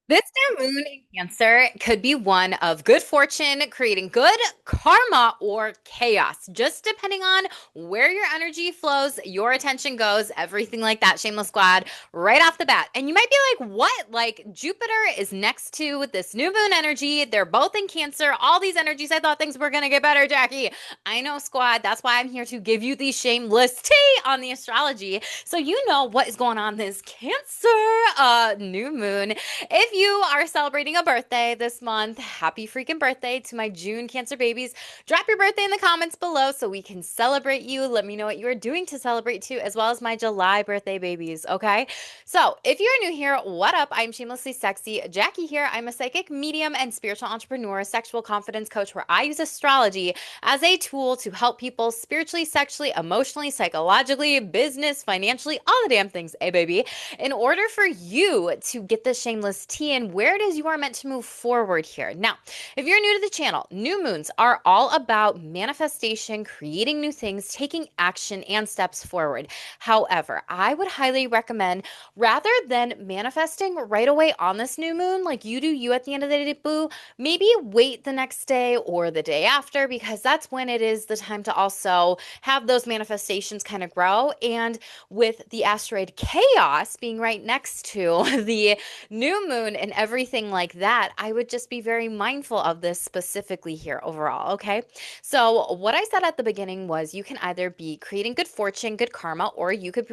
This new moon in Cancer could be one of good fortune, creating good karma, or chaos, just depending on where your energy flows, your attention goes, everything like that. Shameless squad, right off the bat. And you might be like, what? Like, Jupiter is next to this new moon energy. They're both in Cancer. All these energies. I thought things were going to get better, Jackie. I know, squad. That's why I'm here to give you the shameless tea on the astrology. So you know what is going on this Cancer new moon. If you are celebrating a birthday this month, happy freaking birthday to my June Cancer babies. Drop your birthday in the comments below so we can celebrate you. Let me know what you are doing to celebrate too, as well as my July birthday babies, okay? So, if you're new here, what up? I'm Shamelessly Sexy Jackie here. I'm a psychic medium and spiritual entrepreneur, sexual confidence coach, where I use astrology as a tool to help people spiritually, sexually, emotionally, psychologically, business, financially, all the damn things, eh, baby, in order for you to get the shameless tea and where it is you are meant to move forward here. Now, if you're new to the channel, new moons are all about manifestation, creating new things, taking action and steps forward. However, I would highly recommend, rather than manifesting right away on this new moon, like you do you at the end of the day, boo, maybe wait the next day or the day after, because that's when it is the time to also have those manifestations kind of grow. And with the asteroid chaos being right next to the new moon and everything like that, I would just be very mindful of this specifically here overall. Okay. So, what I said at the beginning was you can either be creating good fortune, good karma, or you could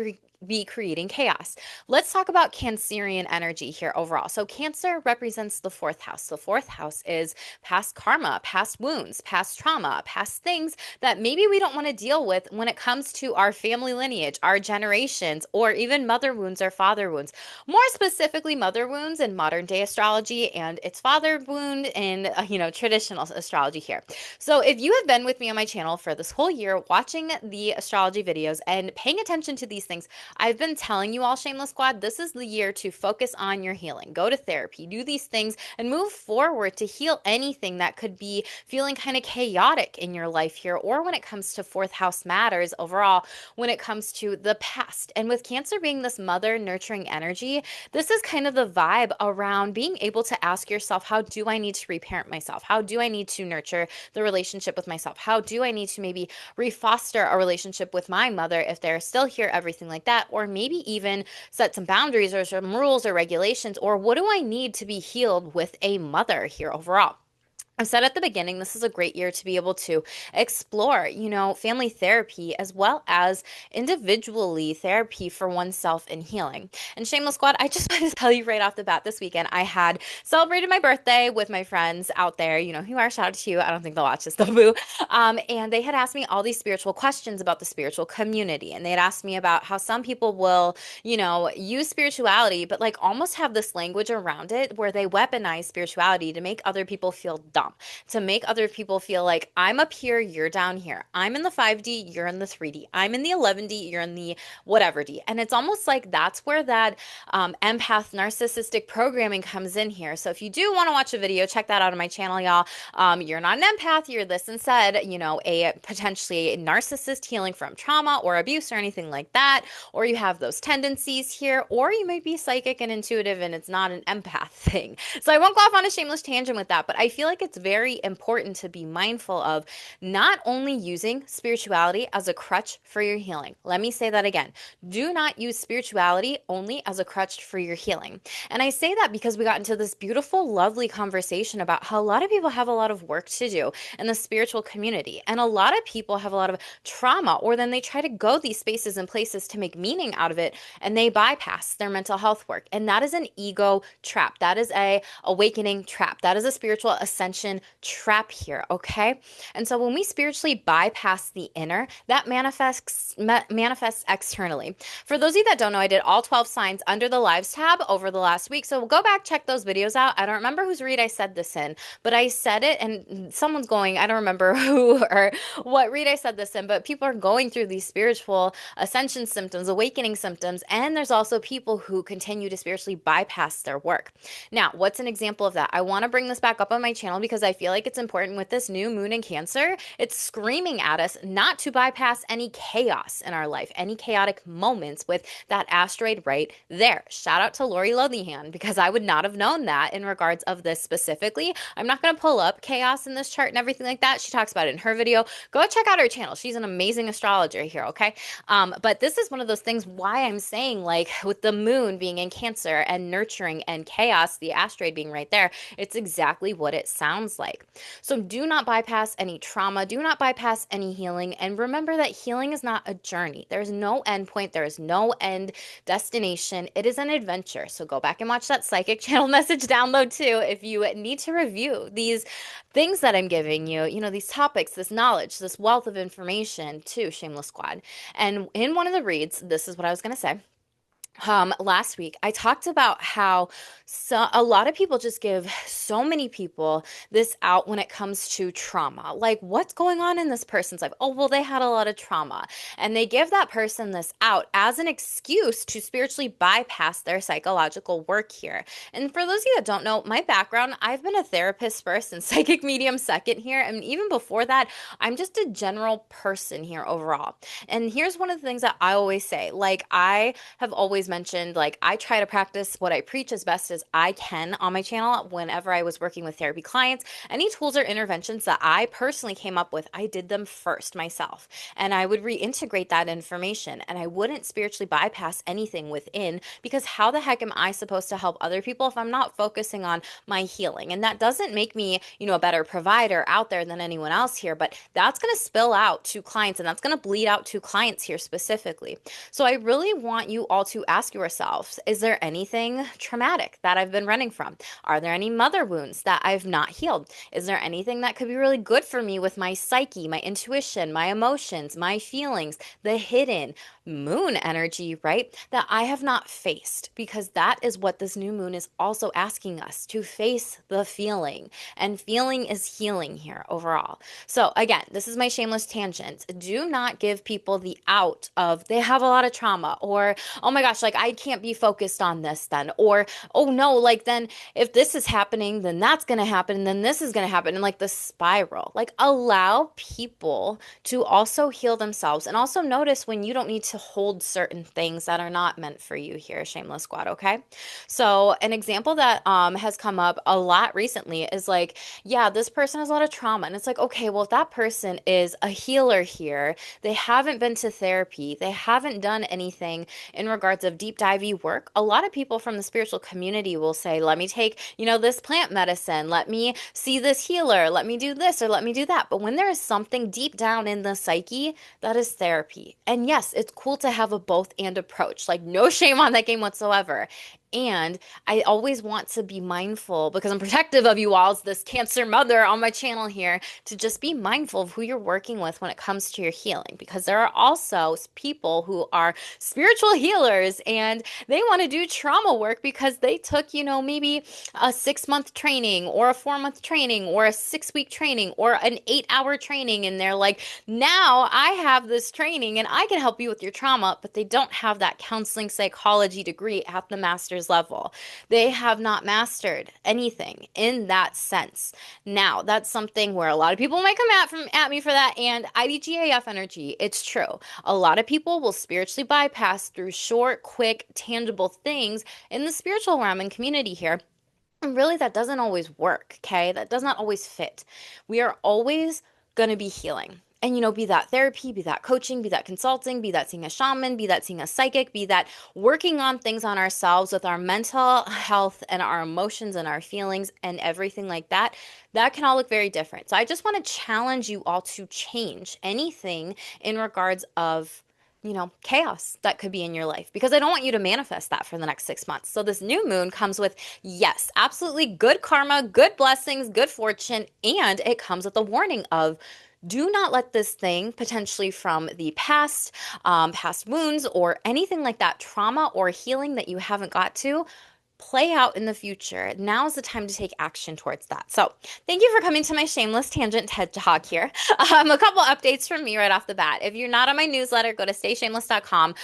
be creating chaos. Let's talk about Cancerian energy here overall. So, Cancer represents the fourth house. The fourth house is past karma, past wounds, past trauma, past things that maybe we don't want to deal with when it comes to our family lineage, our generations, or even mother wounds or father wounds. More specifically, mother wounds in modern day astrology, and its father wound in traditional astrology here. So, if you have been with me on my channel for this whole year, watching the astrology videos and paying attention to these things, I've been telling you all, Shameless Squad, this is the year to focus on your healing. Go to therapy, do these things, and move forward to heal anything that could be feeling kind of chaotic in your life here, or when it comes to fourth house matters overall, when it comes to the past. And with Cancer being this mother nurturing energy, this is kind of the vibe around being able to ask yourself, how do I need to reparent myself? How do I need to nurture the relationship with myself? How do I need to maybe refoster a relationship with my mother if they're still here, everything like that? Or maybe even set some boundaries or some rules or regulations, or what do I need to be healed with a mother here overall? I said at the beginning, this is a great year to be able to explore, family therapy as well as individually therapy for oneself and healing. And Shameless Squad, I just want to tell you right off the bat, this weekend I had celebrated my birthday with my friends out there, who are. Shout out to you. I don't think they'll watch this though, boo. And they had asked me all these spiritual questions about the spiritual community. And they had asked me about how some people will, use spirituality, but like almost have this language around it where they weaponize spirituality to make other people feel dumb, to make other people feel like I'm up here, you're down here. I'm in the 5D, you're in the 3D. I'm in the 11D, you're in the whatever D. And it's almost like that's where that empath narcissistic programming comes in here. So if you do want to watch a video, check that out on my channel, y'all. You're not an empath, you're this instead, a potentially narcissist healing from trauma or abuse or anything like that. Or you have those tendencies here, or you might be psychic and intuitive and it's not an empath thing. So I won't go off on a shameless tangent with that, but I feel like it's very important to be mindful of not only using spirituality as a crutch for your healing. Let me say that again. Do not use spirituality only as a crutch for your healing. And I say that because we got into this beautiful, lovely conversation about how a lot of people have a lot of work to do in the spiritual community. And a lot of people have a lot of trauma, or then they try to go these spaces and places to make meaning out of it, and they bypass their mental health work. And that is an ego trap. That is a awakening trap. That is a spiritual ascension trap here, okay? And so when we spiritually bypass the inner, that manifests externally. For those of you that don't know, I did all 12 signs under the lives tab over the last week. So we'll go back, check those videos out. I don't remember whose read I said this in, but I said it and someone's going, I don't remember who or what read I said this in, but people are going through these spiritual ascension symptoms, awakening symptoms, and there's also people who continue to spiritually bypass their work. Now, what's an example of that? I want to bring this back up on my channel because because I feel like it's important with this new moon in Cancer. It's screaming at us not to bypass any chaos in our life, any chaotic moments with that asteroid right there. Shout out to Lori Lothian because I would not have known that in regards of this specifically. I'm not going to pull up chaos in this chart and everything like that. She talks about it in her video. Go check out her channel. She's an amazing astrologer here, okay? But this is one of those things why I'm saying, like, with the moon being in Cancer and nurturing and chaos, the asteroid being right there, it's exactly what it sounds like. So do not bypass any trauma, do not bypass any healing, and remember that healing is not a journey. There's no end point, there is no end destination. It is an adventure. So go back and watch that psychic channel message download too if you need to review these things that I'm giving you, these topics, this knowledge, this wealth of information too, Shameless Squad. And in one of the reads, this is what I was going to say. Last week, I talked about how a lot of people just give so many people this out when it comes to trauma. Like, what's going on in this person's life? Oh, well, they had a lot of trauma. And they give that person this out as an excuse to spiritually bypass their psychological work here. And for those of you that don't know, my background, I've been a therapist first and psychic medium second here. And even before that, I'm just a general person here overall. And here's one of the things that I always say, like, I have always mentioned, like, I try to practice what I preach as best as I can on my channel whenever I was working with therapy clients. Any tools or interventions that I personally came up with, I did them first myself. And I would reintegrate that information and I wouldn't spiritually bypass anything within, because how the heck am I supposed to help other people if I'm not focusing on my healing? And that doesn't make me, a better provider out there than anyone else here, but that's going to spill out to clients and that's going to bleed out to clients here specifically. So I really want you all to ask yourselves, is there anything traumatic that I've been running from? Are there any mother wounds that I've not healed? Is there anything that could be really good for me with my psyche, my intuition, my emotions, my feelings, the hidden moon energy, right? That I have not faced, because that is what this new moon is also asking us to face, the feeling. And feeling is healing here overall. So again, this is my shameless tangent. Do not give people the out of they have a lot of trauma, or, oh my gosh, like, I can't be focused on this then, or, oh no, like, then if this is happening, then that's going to happen, and then this is going to happen, and like the spiral. Like, allow people to also heal themselves, and also notice when you don't need to hold certain things that are not meant for you here, Shameless Squad, okay? So an example that has come up a lot recently is like, yeah, this person has a lot of trauma, and it's like, okay, well, if that person is a healer here, they haven't been to therapy, they haven't done anything in regards of deep divey work. A lot of people from the spiritual community will say, let me take, this plant medicine, let me see this healer, let me do this or let me do that. But when there is something deep down in the psyche, that is therapy. And yes, it's cool to have a both and approach. Like, no shame on that game whatsoever. And I always want to be mindful, because I'm protective of you all as this Cancer mother on my channel here, to just be mindful of who you're working with when it comes to your healing, because there are also people who are spiritual healers and they want to do trauma work because they took, maybe a 6-month training or a 4-month training or a 6-week training or an 8-hour training. And they're like, now I have this training and I can help you with your trauma, but they don't have that counseling psychology degree at the master's level. They have not mastered anything in that sense. Now, that's something where a lot of people might come at me for that, and IDGAF energy, it's true. A lot of people will spiritually bypass through short, quick, tangible things in the spiritual realm and community here. And really, that doesn't always work, okay? That does not always fit. We are always going to be healing. And, be that therapy, be that coaching, be that consulting, be that seeing a shaman, be that seeing a psychic, be that working on things on ourselves with our mental health and our emotions and our feelings and everything like that. That can all look very different. So I just want to challenge you all to change anything in regards of chaos that could be in your life, because I don't want you to manifest that for the next 6 months. So this new moon comes with, yes, absolutely good karma, good blessings, good fortune, and it comes with a warning of, do not let this thing potentially from the past, past wounds or anything like that, trauma or healing that you haven't got to, play out in the future. Now is the time to take action towards that. So thank you for coming to my shameless tangent TED Talk here. A couple updates from me right off the bat. If you're not on my newsletter, go to stayshameless.com.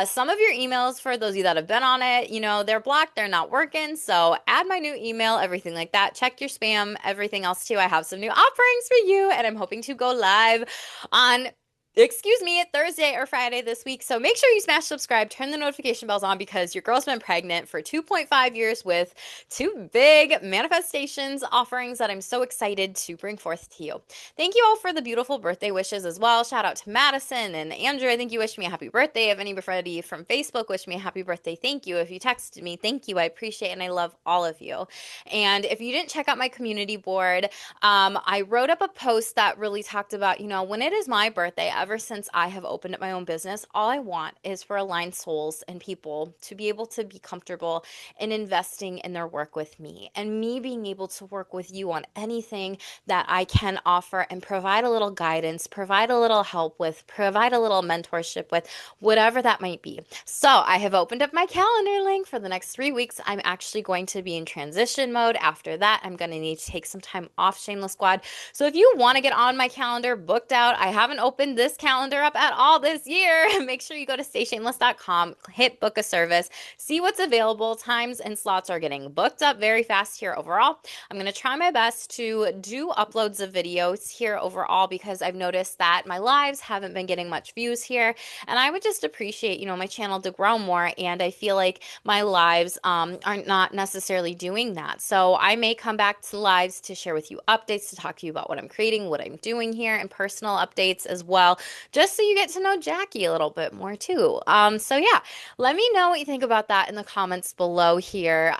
Some of your emails, for those of you that have been on it, they're blocked, they're not working. So add my new email, everything like that. Check your spam, everything else too. I have some new offerings for you, and I'm hoping to go live on Thursday or Friday this week. So make sure you smash subscribe, turn the notification bells on, because your girl's been pregnant for 2.5 years with two big manifestations offerings that I'm so excited to bring forth to you. Thank you all for the beautiful birthday wishes as well. Shout out to Madison and Andrew. I think you wished me a happy birthday. If anybody from Facebook wished me a happy birthday, thank you. If you texted me, thank you. I appreciate and I love all of you. And if you didn't check out my community board, I wrote up a post that really talked about, when it is my birthday, ever since I have opened up my own business, all I want is for aligned souls and people to be able to be comfortable in investing in their work with me, and me being able to work with you on anything that I can offer and provide a little guidance, provide a little help with, provide a little mentorship with, whatever that might be. So I have opened up my calendar link for the next 3 weeks. I'm actually going to be in transition mode. After that, I'm going to need to take some time off, Shameless Squad. So if you want to get on my calendar, booked out, I haven't opened this calendar up at all this year. Make sure you go to stayshameless.com, hit book a service, see what's available. Times and slots are getting booked up very fast here overall. I'm going to try my best to do uploads of videos here overall, because I've noticed that my lives haven't been getting much views here, and I would just appreciate, my channel to grow more, and I feel like my lives are not necessarily doing that. So I may come back to lives to share with you updates, to talk to you about what I'm creating, what I'm doing here, and personal updates as well, just so you get to know Jackie a little bit more too. So yeah, let me know what you think about that in the comments below here.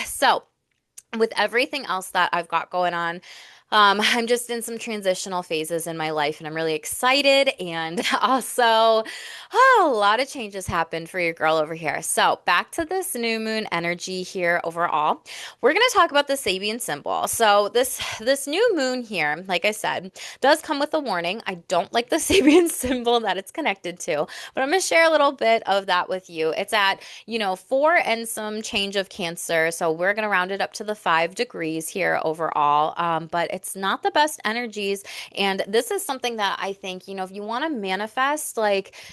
So with everything else that I've got going on, I'm just in some transitional phases in my life, and I'm really excited. And also, a lot of changes happened for your girl over here. So back to this new moon energy here overall. We're going to talk about the Sabian symbol. So this new moon here, like I said, does come with a warning. I don't like the Sabian symbol that it's connected to, but I'm going to share a little bit of that with you. It's at, 4 and some change of Cancer. So we're going to round it up to the 5 degrees here overall. But it's not the best energies. And this is something that I think, if you want to manifest,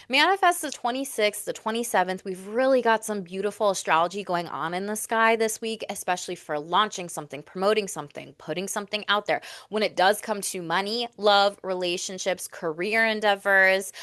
manifest the 26th, the 27th, we've really got some beautiful astrology going on in the sky this week, especially for launching something, promoting something, putting something out there. When it does come to money, love, relationships, career endeavors,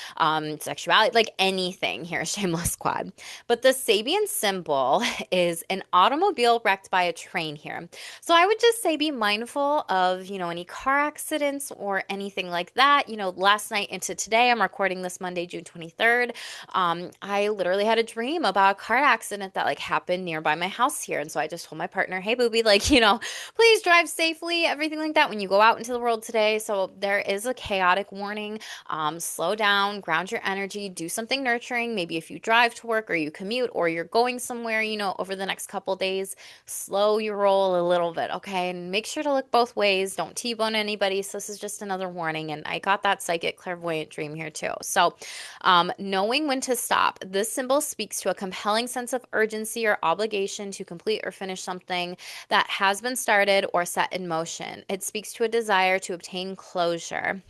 sexuality, like anything here, Shameless Squad. But the Sabian symbol is an automobile wrecked by a train here. So I would just say be mindful of, any car accidents or anything like that. Last night into today, I'm recording this Monday, June 23rd. I literally had a dream about a car accident that happened nearby my house here. And so I just told my partner, hey, booby, please drive safely, everything like that when you go out into the world today. So there is a chaotic warning. Slow down, ground your energy, do something nurturing. Maybe if you drive to work or you commute or you're going somewhere, over the next couple days, slow your roll a little bit, okay? And make sure to look both ways. Don't T-bone anybody. So this is just another warning. And I got that psychic clairvoyant dream here too. So knowing when to stop. This symbol speaks to a compelling sense of urgency or obligation to complete or finish something that has been started or set in motion. It speaks to a desire to obtain closure.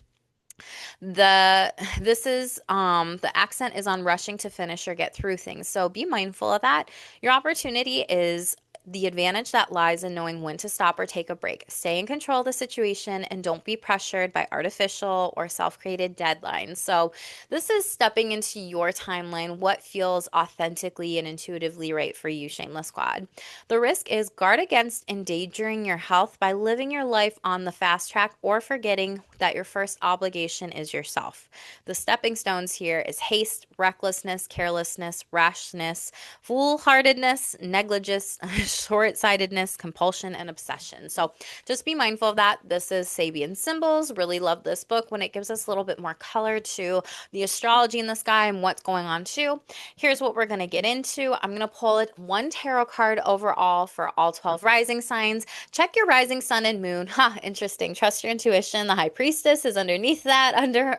The accent is on rushing to finish or get through things. So be mindful of that. Your opportunity is the advantage that lies in knowing when to stop or take a break. Stay in control of the situation and don't be pressured by artificial or self-created deadlines. So this is stepping into your timeline, what feels authentically and intuitively right for you, Shameless Squad. The risk is guard against endangering your health by living your life on the fast track or forgetting that your first obligation is yourself. The stepping stones here is haste, recklessness, carelessness, rashness, foolhardiness, negligence, short-sightedness, compulsion, and obsession. So just be mindful of that. This is Sabian Symbols. Really love this book when it gives us a little bit more color to the astrology in the sky and what's going on too. Here's what we're going to get into. I'm going to pull it one tarot card overall for all 12 rising signs. Check your rising sun and moon. Interesting. Trust your intuition. The High Priestess Priestess is underneath that,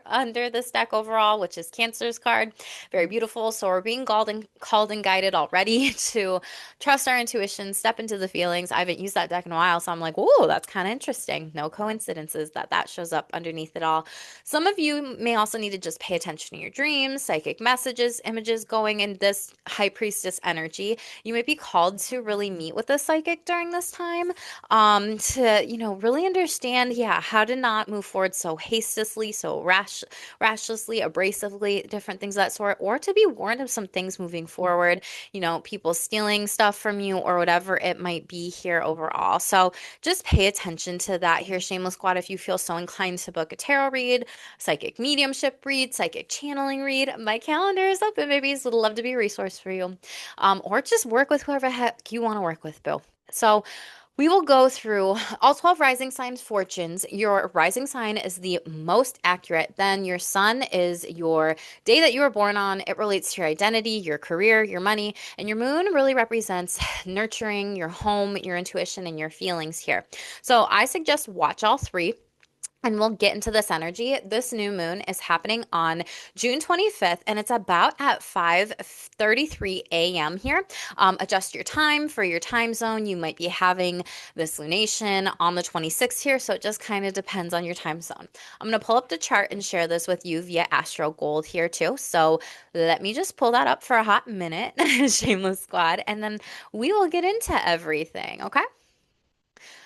under this deck overall, which is Cancer's card. Very beautiful. So we're being called and guided already to trust our intuition, step into the feelings. I haven't used that deck in a while, so I'm like, "Ooh, that's kind of interesting." No coincidences that that shows up underneath it all. Some of you may also need to just pay attention to your dreams, psychic messages, images going in this High Priestess energy. You might be called to really meet with a psychic during this time, to, really understand, yeah, how to not move forward so hastily, so rashlessly, abrasively, different things of that sort, or to be warned of some things moving forward, people stealing stuff from you or whatever it might be here overall. So just pay attention to that here, Shameless Squad. If you feel so inclined to book a tarot read, psychic mediumship read, psychic channeling read, my calendar is open, babies. Would love to be a resource for you. Or just work with whoever heck you want to work with, Bill. So we will go through all 12 rising signs fortunes. Your rising sign is the most accurate. Then your sun is your day that you were born on. It relates to your identity, your career, your money, and your moon really represents nurturing your home, your intuition, and your feelings here. So I suggest watch all three. And we'll get into this energy. This new moon is happening on June 25th, and it's about at 5:33 a.m. here. Adjust your time for your time zone. You might be having this lunation on the 26th here, so it just kind of depends on your time zone. I'm going to pull up the chart and share this with you via Astro Gold here too. So let me just pull that up for a hot minute, Shameless Squad, and then we will get into everything, okay?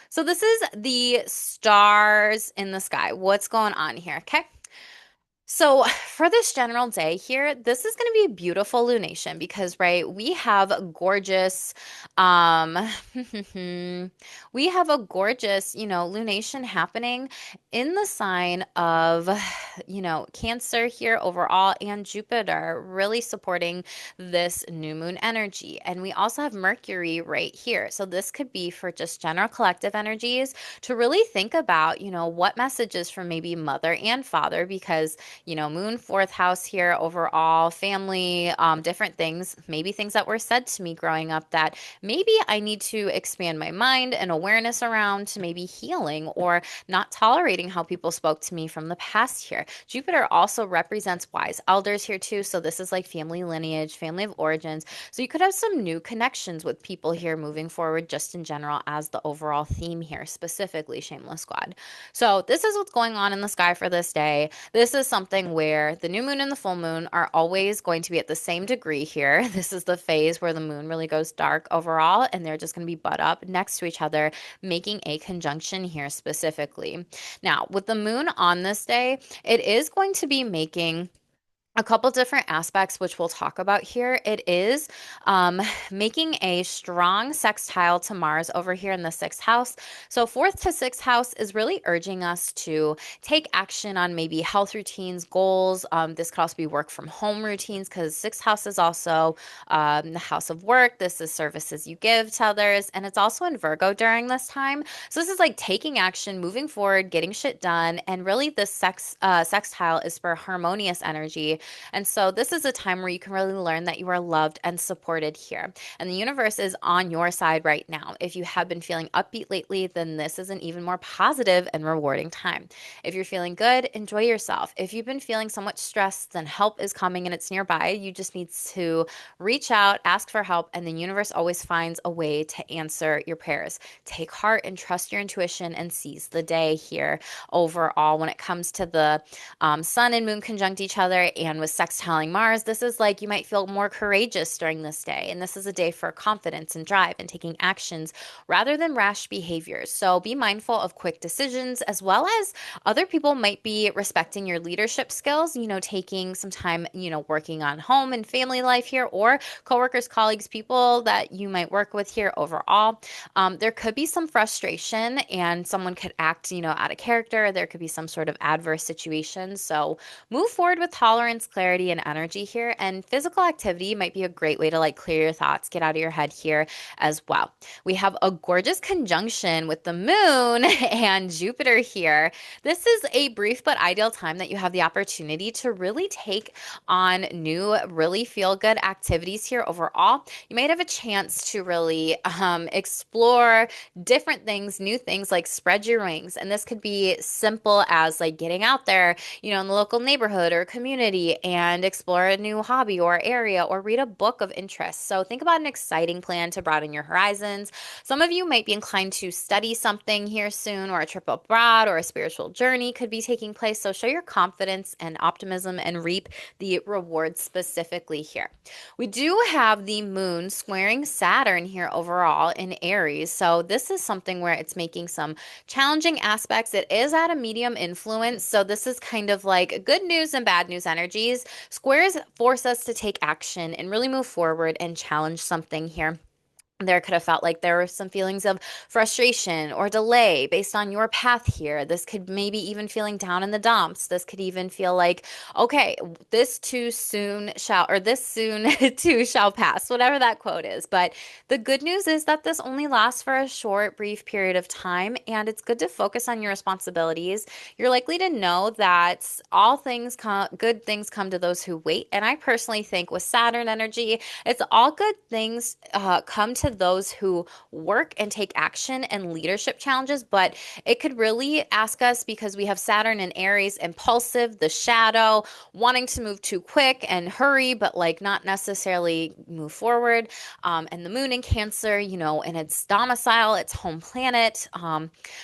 So this is the stars in the sky. What's going on here? Okay. So for this general day here, this is going to be a beautiful lunation because, right, we have a gorgeous, um, we have a gorgeous, lunation happening in the sign of, Cancer here overall, and Jupiter really supporting this new moon energy. And we also have Mercury right here. So this could be for just general collective energies to really think about, what messages from maybe mother and father, because moon fourth house here overall, family, different things, maybe things that were said to me growing up that maybe I need to expand my mind and awareness around to maybe healing or not tolerating how people spoke to me from the past here. Jupiter also represents wise elders here too. So this is like family lineage, family of origins. So you could have some new connections with people here moving forward, just in general, as the overall theme here, specifically Shameless Squad. So this is what's going on in the sky for this day. This is something where the new moon and the full moon are always going to be at the same degree here. This is the phase where the moon really goes dark overall, and they're just going to be butt up next to each other, making a conjunction here specifically. Now, with the moon on this day, it is going to be making a couple different aspects, which we'll talk about here. It is making a strong sextile to Mars over here in the sixth house. So fourth to sixth house is really urging us to take action on maybe health routines, goals. This could also be work from home routines, because sixth house is also the house of work. This is services you give to others. And it's also in Virgo during this time. So this is like taking action, moving forward, getting shit done. And really this sextile is for harmonious energy. And so this is a time where you can really learn that you are loved and supported here. And the universe is on your side right now. If you have been feeling upbeat lately, then this is an even more positive and rewarding time. If you're feeling good, enjoy yourself. If you've been feeling somewhat stressed, then help is coming and it's nearby. You just need to reach out, ask for help, and the universe always finds a way to answer your prayers. Take heart and trust your intuition and seize the day here overall. When it comes to the sun and moon conjunct each other, and with sextiling Mars, this is like you might feel more courageous during this day. And this is a day for confidence and drive and taking actions rather than rash behaviors. So be mindful of quick decisions, as well as other people might be respecting your leadership skills, taking some time, working on home and family life here, or coworkers, colleagues, people that you might work with here overall. There could be some frustration and someone could act, out of character. There could be some sort of adverse situation. So move forward with tolerance confidence, clarity, and energy here. And physical activity might be a great way to like clear your thoughts, get out of your head here as well. We have a gorgeous conjunction with the moon and Jupiter here. This is a brief but ideal time that you have the opportunity to really take on new, really feel good activities here overall. You might have a chance to really explore different things, new things, like spread your wings. And this could be simple as like getting out there, in the local neighborhood or community and explore a new hobby or area or read a book of interest. So think about an exciting plan to broaden your horizons. Some of you might be inclined to study something here soon, or a trip abroad or a spiritual journey could be taking place. So show your confidence and optimism and reap the rewards specifically here. We do have the moon squaring Saturn here overall in Aries. So this is something where it's making some challenging aspects. It is at a medium influence. So this is kind of like good news and bad news energies. Squares force us to take action and really move forward and challenge something here. There could have felt like there were some feelings of frustration or delay based on your path here. This could maybe even feeling down in the dumps. This could even feel like, okay, this too soon shall, or this soon too shall pass, whatever that quote is. But the good news is that this only lasts for a short, brief period of time, and it's good to focus on your responsibilities. You're likely to know that all things come, good things come to those who wait. And I personally think with Saturn energy, it's all good things come to those who work and take action and leadership challenges, but it could really ask us, because we have Saturn in Aries, impulsive, the shadow, wanting to move too quick and hurry, but like not necessarily move forward. And the moon in Cancer, in its domicile, its home planet,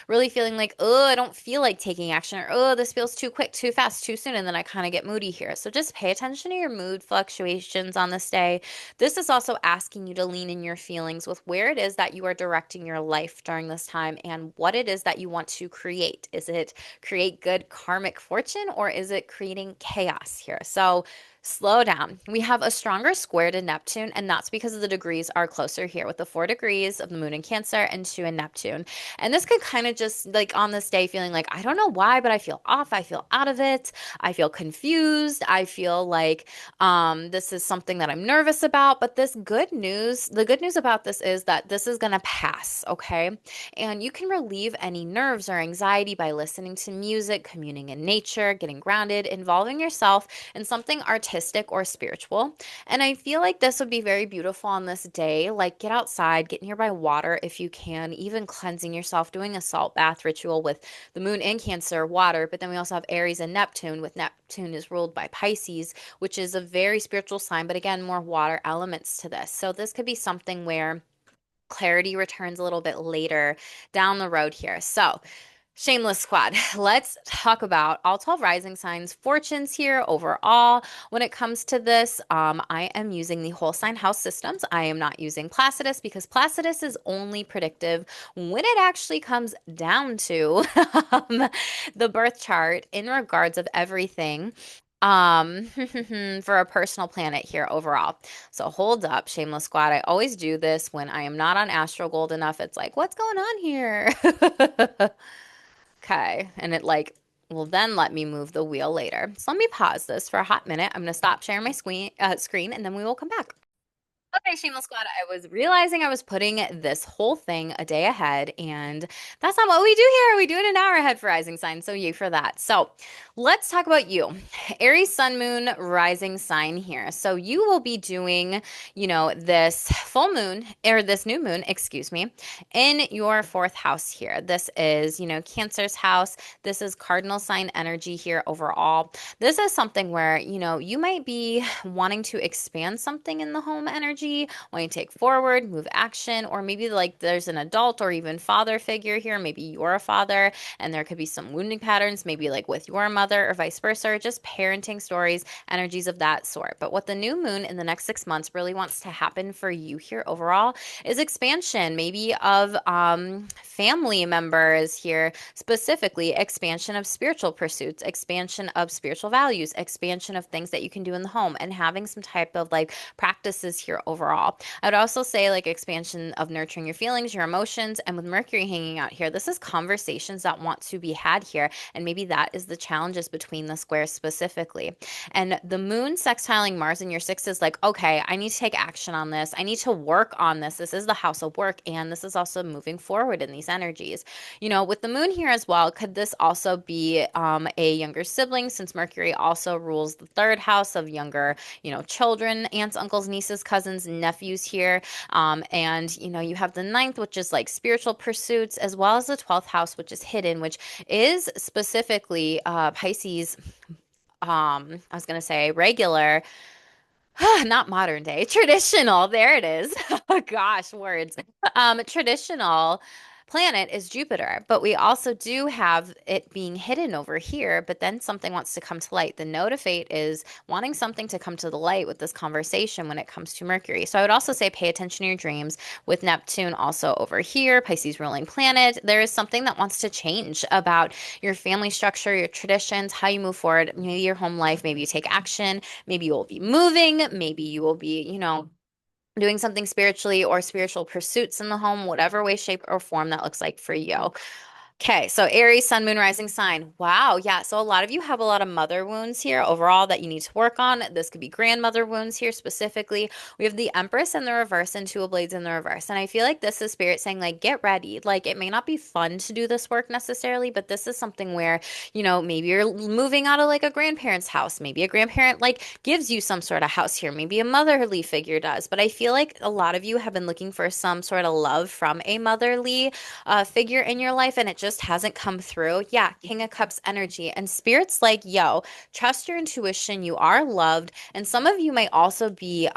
really feeling like, oh, I don't feel like taking action, or oh, this feels too quick, too fast, too soon, and then I kind of get moody here. So just pay attention to your mood fluctuations on this day. This is also asking you to lean in your feelings with where it is that you are directing your life during this time and what it is that you want to create. Is it create good karmic fortune, or is it creating chaos here? So slow down. We have a stronger square to Neptune, and that's because of the degrees are closer here with the 4 degrees of the moon in Cancer and 2 in Neptune. And this could kind of just like on this day feeling like, I don't know why, but I feel off. I feel out of it. I feel confused. I feel like this is something that I'm nervous about. But the good news about this is that this is going to pass, okay? And you can relieve any nerves or anxiety by listening to music, communing in nature, getting grounded, involving yourself in something artistic or spiritual. And I feel like this would be very beautiful on this day. Like get outside, get nearby water if you can, even cleansing yourself, doing a salt bath ritual with the moon in Cancer, water. But then we also have Aries and Neptune, with Neptune is ruled by Pisces, which is a very spiritual sign, but again, more water elements to this. So this could be something where clarity returns a little bit later down the road here. So Shameless Squad. Let's talk about all 12 rising signs fortunes here overall. When it comes to this, I am using the whole sign house systems. I am not using Placidus, because Placidus is only predictive when it actually comes down to the birth chart in regards of everything for a personal planet here overall. So hold up, Shameless Squad. I always do this when I am not on Astro Gold enough. It's like, what's going on here? Okay, and it like will then let me move the wheel later. So let me pause this for a hot minute. I'm going to stop sharing my screen, and then we will come back. Okay, Shameless Squad, I was realizing I was putting this whole thing a day ahead, and that's not what we do here. We do it an hour ahead for rising sign, so yay for that. So let's talk about you. Aries, Sun, Moon, rising sign here. So you will be doing, this full moon, or this new moon, excuse me, in your 4th house here. This is, Cancer's house. This is cardinal sign energy here overall. This is something where, you might be wanting to expand something in the home energy, wanting to take forward, move action, or maybe like there's an adult or even father figure here. Maybe you're a father and there could be some wounding patterns, maybe like with your mother or vice versa, or just parenting stories, energies of that sort. But what the new moon in the next 6 months really wants to happen for you here overall is expansion, maybe of family members here, specifically expansion of spiritual pursuits, expansion of spiritual values, expansion of things that you can do in the home, and having some type of like practices here overall. I would also say like expansion of nurturing your feelings, your emotions, and with Mercury hanging out here, this is conversations that want to be had here, and maybe that is the challenges between the squares specifically. And the moon sextiling Mars in your sixth is like, okay, I need to take action on this. I need to work on this. This is the house of work, and this is also moving forward in these energies. With the moon here as well, could this also be a younger sibling, since Mercury also rules the third house of younger, children, aunts, uncles, nieces, cousins, nephews here. And you have the ninth, which is like spiritual pursuits, as well as the 12th house, which is hidden, which is specifically Pisces. I was going to say regular, not modern day, traditional. There it is. Oh gosh, words. Traditional planet is Jupiter, but we also do have it being hidden over here, but then something wants to come to light. The node of fate is wanting something to come to the light with this conversation when it comes to Mercury. So I would also say pay attention to your dreams with Neptune also over here, Pisces ruling planet. There is something that wants to change about your family structure, your traditions, how you move forward, maybe your home life, maybe you take action. Maybe you will be moving. Maybe you will be, doing something spiritually or spiritual pursuits in the home, whatever way, shape, or form that looks like for you. Okay, so Aries, Sun, Moon, Rising sign. Wow, yeah. So a lot of you have a lot of mother wounds here overall that you need to work on. This could be grandmother wounds here specifically. We have the Empress in the reverse and Two of Blades in the reverse. And I feel like this is Spirit saying, like, get ready. Like, it may not be fun to do this work necessarily, but this is something where, maybe you're moving out of like a grandparent's house. Maybe a grandparent like gives you some sort of house here. Maybe a motherly figure does. But I feel like a lot of you have been looking for some sort of love from a motherly figure in your life, and it just hasn't come through. Yeah, King of Cups energy. And Spirit's like, yo, trust your intuition. You are loved. And some of you might also be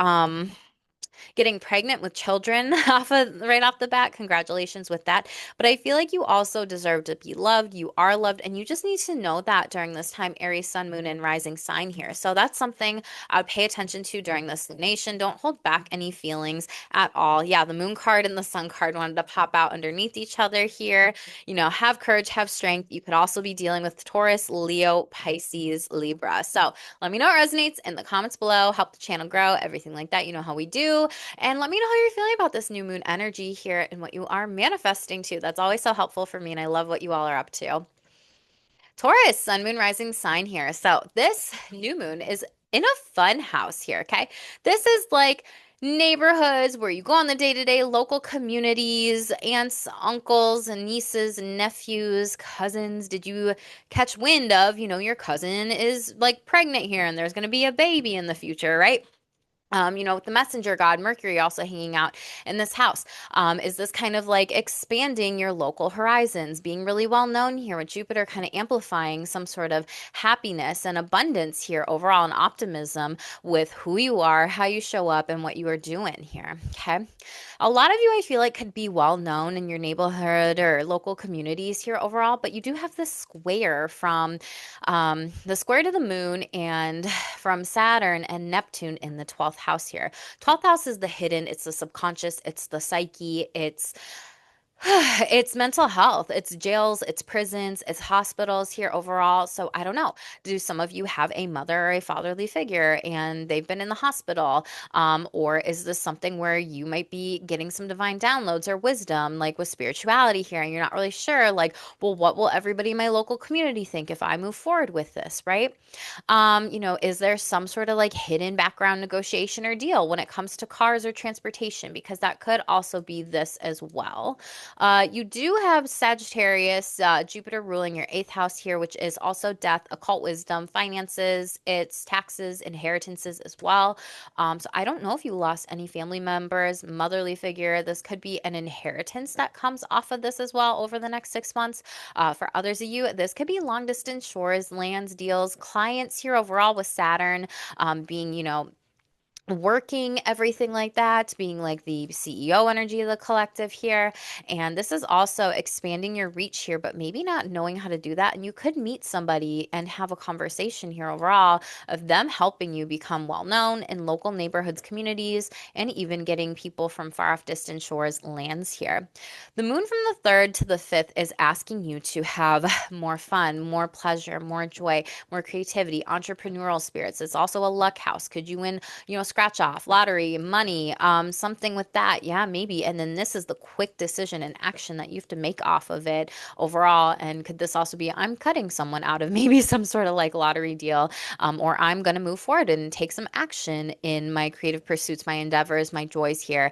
getting pregnant with children right off the bat. Congratulations with that. But I feel like you also deserve to be loved. You are loved, and you just need to know that during this time, Aries, Sun, Moon, and Rising sign here. So that's something I would pay attention to during this lunation. Don't hold back any feelings at all. Yeah, the Moon card and the Sun card wanted to pop out underneath each other here. Have courage, have strength. You could also be dealing with Taurus, Leo, Pisces, Libra. So let me know what resonates in the comments below. Help the channel grow, everything like that. You know how we do. And let me know how you're feeling about this new moon energy here and what you are manifesting to. That's always so helpful for me, and I love what you all are up to. Taurus, sun, moon, rising sign here. So this new moon is in a fun house here, okay? This is like neighborhoods where you go on the day-to-day, local communities, aunts, uncles, and nieces, and nephews, cousins. Did you catch wind of, your cousin is like pregnant here and there's going to be a baby in the future, right? With the messenger god Mercury also hanging out in this house. Is this kind of like expanding your local horizons, being really well known here with Jupiter kind of amplifying some sort of happiness and abundance here overall and optimism with who you are, how you show up, and what you are doing here. Okay. A lot of you, I feel like, could be well known in your neighborhood or local communities here overall, but you do have this square from the square to the moon and from Saturn and Neptune in the 12th house here. 12th house is the hidden, it's the subconscious, it's the psyche, it's it's mental health, it's jails, it's prisons, it's hospitals here overall. So I don't know. Do some of you have a mother or a fatherly figure and they've been in the hospital? Or is this something where you might be getting some divine downloads or wisdom, like with spirituality here, and you're not really sure, like, well, what will everybody in my local community think if I move forward with this, right? Is there some sort of like hidden background negotiation or deal when it comes to cars or transportation? Because that could also be this as well. You do have Sagittarius, Jupiter ruling your eighth house here, which is also death, occult wisdom, finances, it's taxes, inheritances as well. So I don't know if you lost any family members, motherly figure. This could be an inheritance that comes off of this as well over the next 6 months. For others of you, this could be long distance shores, lands, deals, clients here overall with Saturn being, working, everything like that, being like the CEO energy of the collective here. And this is also expanding your reach here, but maybe not knowing how to do that. And you could meet somebody and have a conversation here overall of them helping you become well known in local neighborhoods, communities, and even getting people from far off distant shores lands here. The moon from the third to the fifth is asking you to have more fun, more pleasure, more joy, more creativity, entrepreneurial spirits. It's also a luck house. Could you win, scratch off, lottery, money, something with that? Yeah, maybe. And then this is the quick decision and action that you have to make off of it overall. And could this also be I'm cutting someone out of maybe some sort of like lottery deal, or I'm going to move forward and take some action in my creative pursuits, my endeavors, my joys here.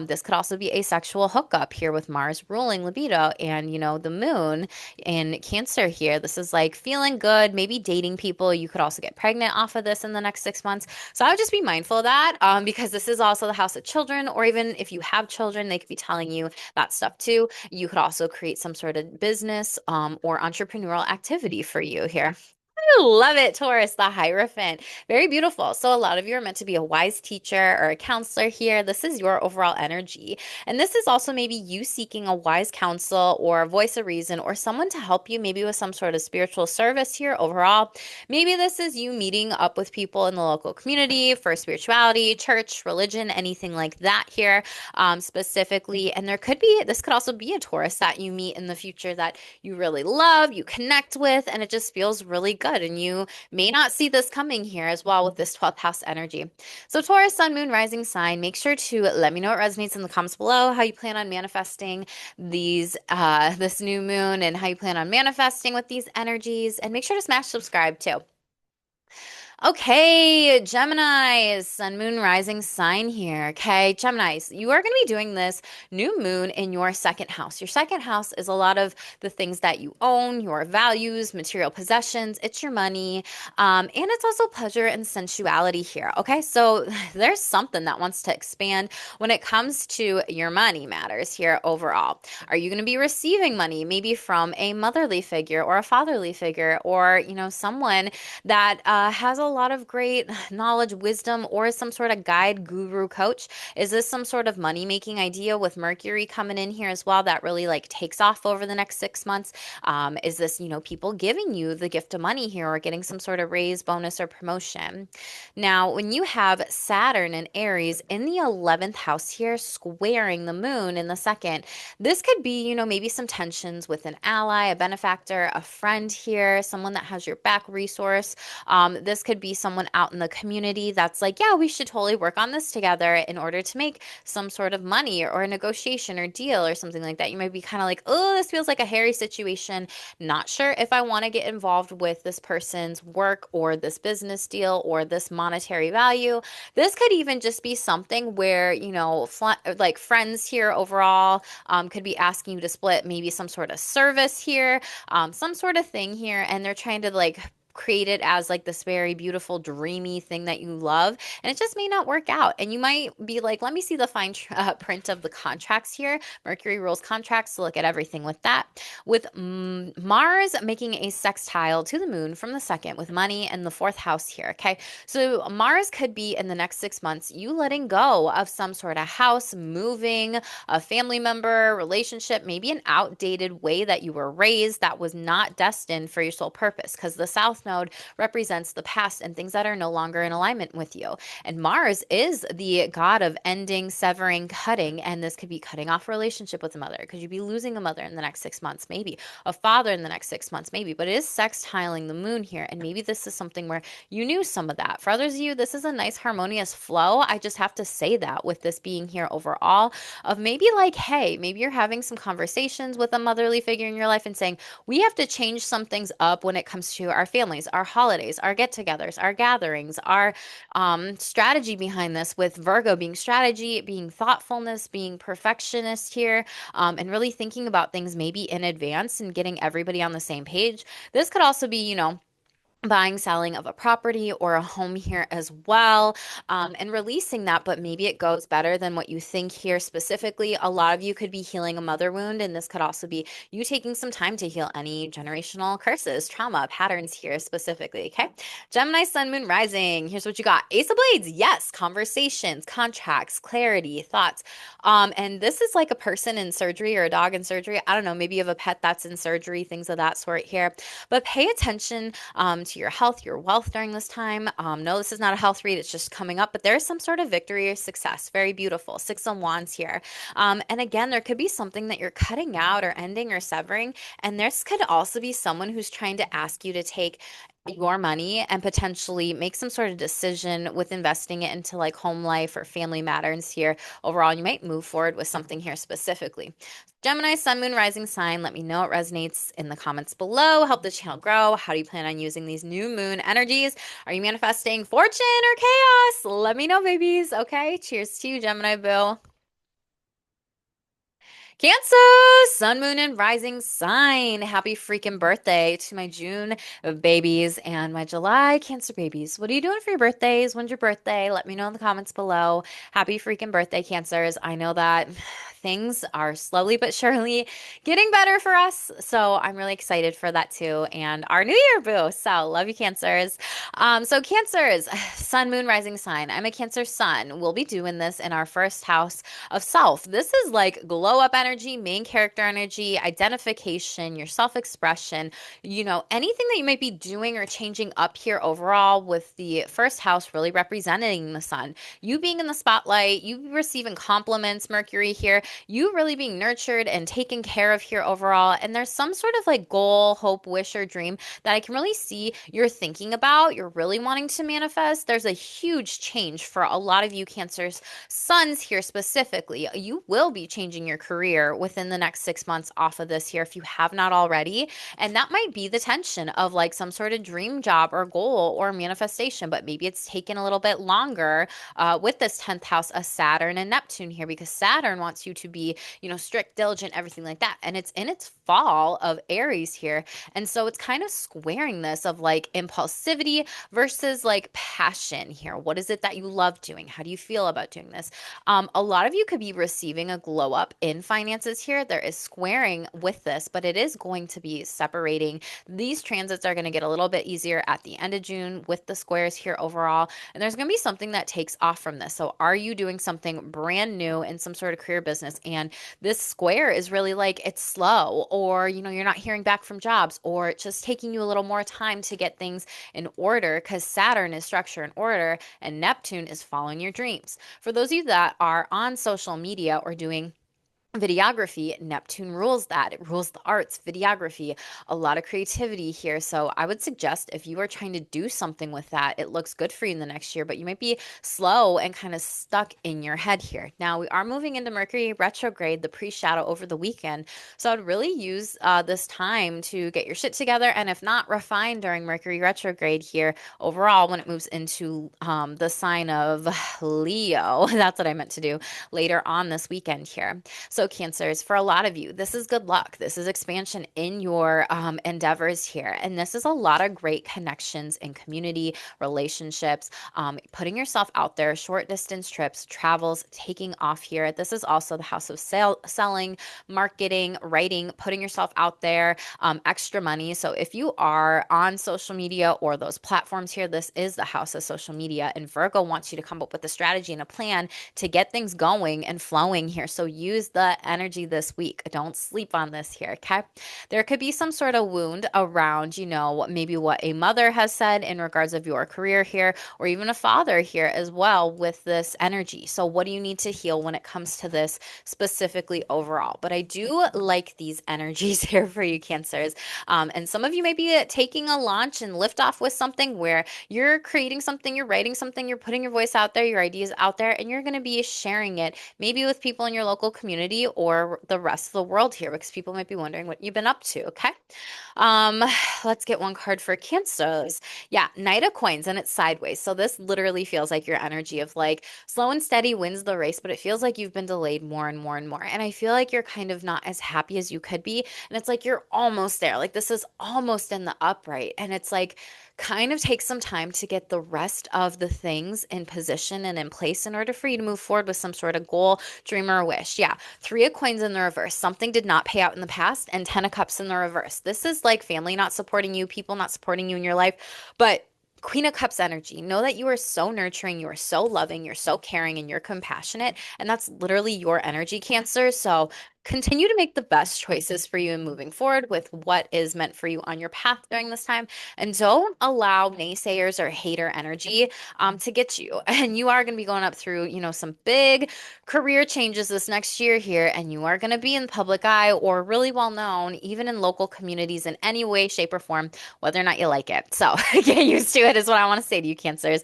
This could also be a sexual hookup here with Mars ruling libido and, the moon in Cancer here. This is like feeling good, maybe dating people. You could also get pregnant off of this in the next 6 months. So I would just be mindful of that because this is also the house of children, or even if you have children, they could be telling you that stuff too. You could also create some sort of business or entrepreneurial activity for you here. I love it, Taurus, the Hierophant. Very beautiful. So, a lot of you are meant to be a wise teacher or a counselor here. This is your overall energy. And this is also maybe you seeking a wise counsel or a voice of reason or someone to help you, maybe with some sort of spiritual service here overall. Maybe this is you meeting up with people in the local community for spirituality, church, religion, anything like that here specifically. And this could also be a Taurus that you meet in the future that you really love, you connect with, and it just feels really good. And you may not see this coming here as well with this 12th house energy. So, Taurus, Sun, Moon, Rising sign, make sure to let me know what resonates in the comments below, how you plan on manifesting this new moon and how you plan on manifesting with these energies. And make sure to smash subscribe too. Okay, Geminis, Sun, Moon, Rising sign here. Okay, Geminis, you are going to be doing this new moon in your second house. Your second house is a lot of the things that you own, your values, material possessions, it's your money, and it's also pleasure and sensuality here. Okay, so there's something that wants to expand when it comes to your money matters here overall. Are you going to be receiving money maybe from a motherly figure or a fatherly figure or, someone that has a lot of great knowledge, wisdom, or is some sort of guide, guru, coach? Is this some sort of money making idea with Mercury coming in here as well that really like takes off over the next 6 months? Is this, people giving you the gift of money here or getting some sort of raise, bonus, or promotion? Now, when you have Saturn and Aries in the 11th house here, squaring the moon in the second, this could be, maybe some tensions with an ally, a benefactor, a friend here, someone that has your back resource. This could be someone out in the community that's like, yeah, we should totally work on this together in order to make some sort of money or a negotiation or deal or something like that. You might be kind of like, oh, this feels like a hairy situation. Not sure if I want to get involved with this person's work or this business deal or this monetary value. This could even just be something where, like friends here overall could be asking you to split maybe some sort of service here, some sort of thing here, and they're trying to like create it as like this very beautiful, dreamy thing that you love, and it just may not work out. And you might be like, let me see the fine print of the contracts here. Mercury rules contracts, so look at everything with that. With Mars making a sextile to the moon from the second with money and the fourth house here. Okay, so Mars could be in the next 6 months you letting go of some sort of house, moving, a family member, relationship, maybe an outdated way that you were raised that was not destined for your sole purpose, because the South Node represents the past and things that are no longer in alignment with you. And Mars is the god of ending, severing, cutting, and this could be cutting off a relationship with a mother. Could you be losing a mother in the next 6 months? Maybe. A father in the next 6 months? Maybe. But it is sextiling the moon here, and maybe this is something where you knew some of that. For others of you, this is a nice harmonious flow. I just have to say that with this being here overall, of maybe like, hey, maybe you're having some conversations with a motherly figure in your life and saying, we have to change some things up when it comes to our families, our holidays, our get-togethers, our gatherings, our strategy behind this, with Virgo being strategy, being thoughtfulness, being perfectionist here, and really thinking about things maybe in advance and getting everybody on the same page. This could also be, buying, selling of a property or a home here as well, and releasing that, but maybe it goes better than what you think here specifically. A lot of you could be healing a mother wound, and this could also be you taking some time to heal any generational curses, trauma, patterns here specifically. Okay. Gemini, Sun, Moon, Rising. Here's what you got. Ace of Blades. Yes. Conversations, contracts, clarity, thoughts. And this is like a person in surgery or a dog in surgery. I don't know. Maybe you have a pet that's in surgery, things of that sort here. But pay attention to your health, your wealth during this time. No, this is not a health read. It's just coming up, but there's some sort of victory or success. Very beautiful. Six of Wands here. And again, there could be something that you're cutting out or ending or severing. And this could also be someone who's trying to ask you to take your money and potentially make some sort of decision with investing it into like home life or family matters here. Overall, you might move forward with something here specifically. Gemini, Sun, Moon, Rising sign. Let me know it resonates in the comments below. Help the channel grow. How do you plan on using these new moon energies? Are you manifesting fortune or chaos? Let me know, babies. Okay. Cheers to you, Gemini Boo. Cancer, Sun, Moon, and Rising sign. Happy freaking birthday to my June babies and my July Cancer babies. What are you doing for your birthdays? When's your birthday? Let me know in the comments below. Happy freaking birthday, Cancers. I know that things are slowly but surely getting better for us. So I'm really excited for that too. And our new year boo. So love you, Cancers. So Cancers, Sun, Moon, Rising sign. I'm a Cancer Sun. We'll be doing this in our first house of self. This is like glow up energy, main character energy, identification, your self expression, anything that you might be doing or changing up here overall, with the first house really representing the sun. You being in the spotlight, you receiving compliments, Mercury here, you really being nurtured and taken care of here overall. And there's some sort of like goal, hope, wish, or dream that I can really see you're thinking about, you're really wanting to manifest. There's a huge change for a lot of you Cancers Suns here specifically. You will be changing your career within the next 6 months off of this here if you have not already. And that might be the tension of like some sort of dream job or goal or manifestation, but maybe it's taken a little bit longer with this 10th house of Saturn and Neptune here, because Saturn wants you to be, strict, diligent, everything like that. And it's in its fall of Aries here. And so it's kind of squaring this of like impulsivity versus like passion here. What is it that you love doing? How do you feel about doing this? A lot of you could be receiving a glow up in finances here. There is squaring with this, but it is going to be separating. These transits are going to get a little bit easier at the end of June with the squares here overall. And there's going to be something that takes off from this. So are you doing something brand new in some sort of career business? And this square is really like it's slow, or, you're not hearing back from jobs, or it's just taking you a little more time to get things in order, because Saturn is structure and order and Neptune is following your dreams. For those of you that are on social media or doing videography, Neptune rules that. It rules the arts, videography, a lot of creativity here. So I would suggest if you are trying to do something with that, it looks good for you in the next year, but you might be slow and kind of stuck in your head here. Now we are moving into Mercury retrograde, the pre-shadow over the weekend. So I'd really use this time to get your shit together. And if not, refine during Mercury retrograde here overall when it moves into the sign of Leo. That's what I meant to do later on this weekend here. So Cancers, for a lot of you, this is good luck. This is expansion in your endeavors here. And this is a lot of great connections in community, relationships, putting yourself out there, short distance trips, travels, taking off here. This is also the house of selling, marketing, writing, putting yourself out there, extra money. So if you are on social media or those platforms here, this is the house of social media. And Virgo wants you to come up with a strategy and a plan to get things going and flowing here. So use the energy this week. Don't sleep on this here, okay? There could be some sort of wound around, maybe what a mother has said in regards of your career here, or even a father here as well with this energy. So what do you need to heal when it comes to this specifically overall? But I do like these energies here for you Cancers. And some of you may be taking a launch and lift off with something where you're creating something, you're writing something, you're putting your voice out there, your ideas out there, and you're going to be sharing it maybe with people in your local community or the rest of the world here, because people might be wondering what you've been up to. Okay. Um, let's get one card for Cancers. Yeah, Knight of Coins, and it's sideways. So this literally feels like your energy of like slow and steady wins the race, but it feels like you've been delayed more and more and more. And I feel like you're kind of not as happy as you could be. And it's like you're almost there. Like this is almost in the upright. And it's like kind of take some time to get the rest of the things in position and in place in order for you to move forward with some sort of goal, dream, or wish. Yeah, Three of Coins in the reverse. Something did not pay out in the past, and Ten of Cups in the reverse. This is like family not supporting you, people not supporting you in your life, but Queen of Cups energy. Know that you are so nurturing, you are so loving, you're so caring, and you're compassionate. And that's literally your energy, Cancer. So continue to make the best choices for you in moving forward with what is meant for you on your path during this time. And don't allow naysayers or hater energy to get you. And you are going to be going up through, some big career changes this next year here. And you are going to be in the public eye or really well known, even in local communities in any way, shape, or form, whether or not you like it. So get used to it is what I want to say to you, Cancers.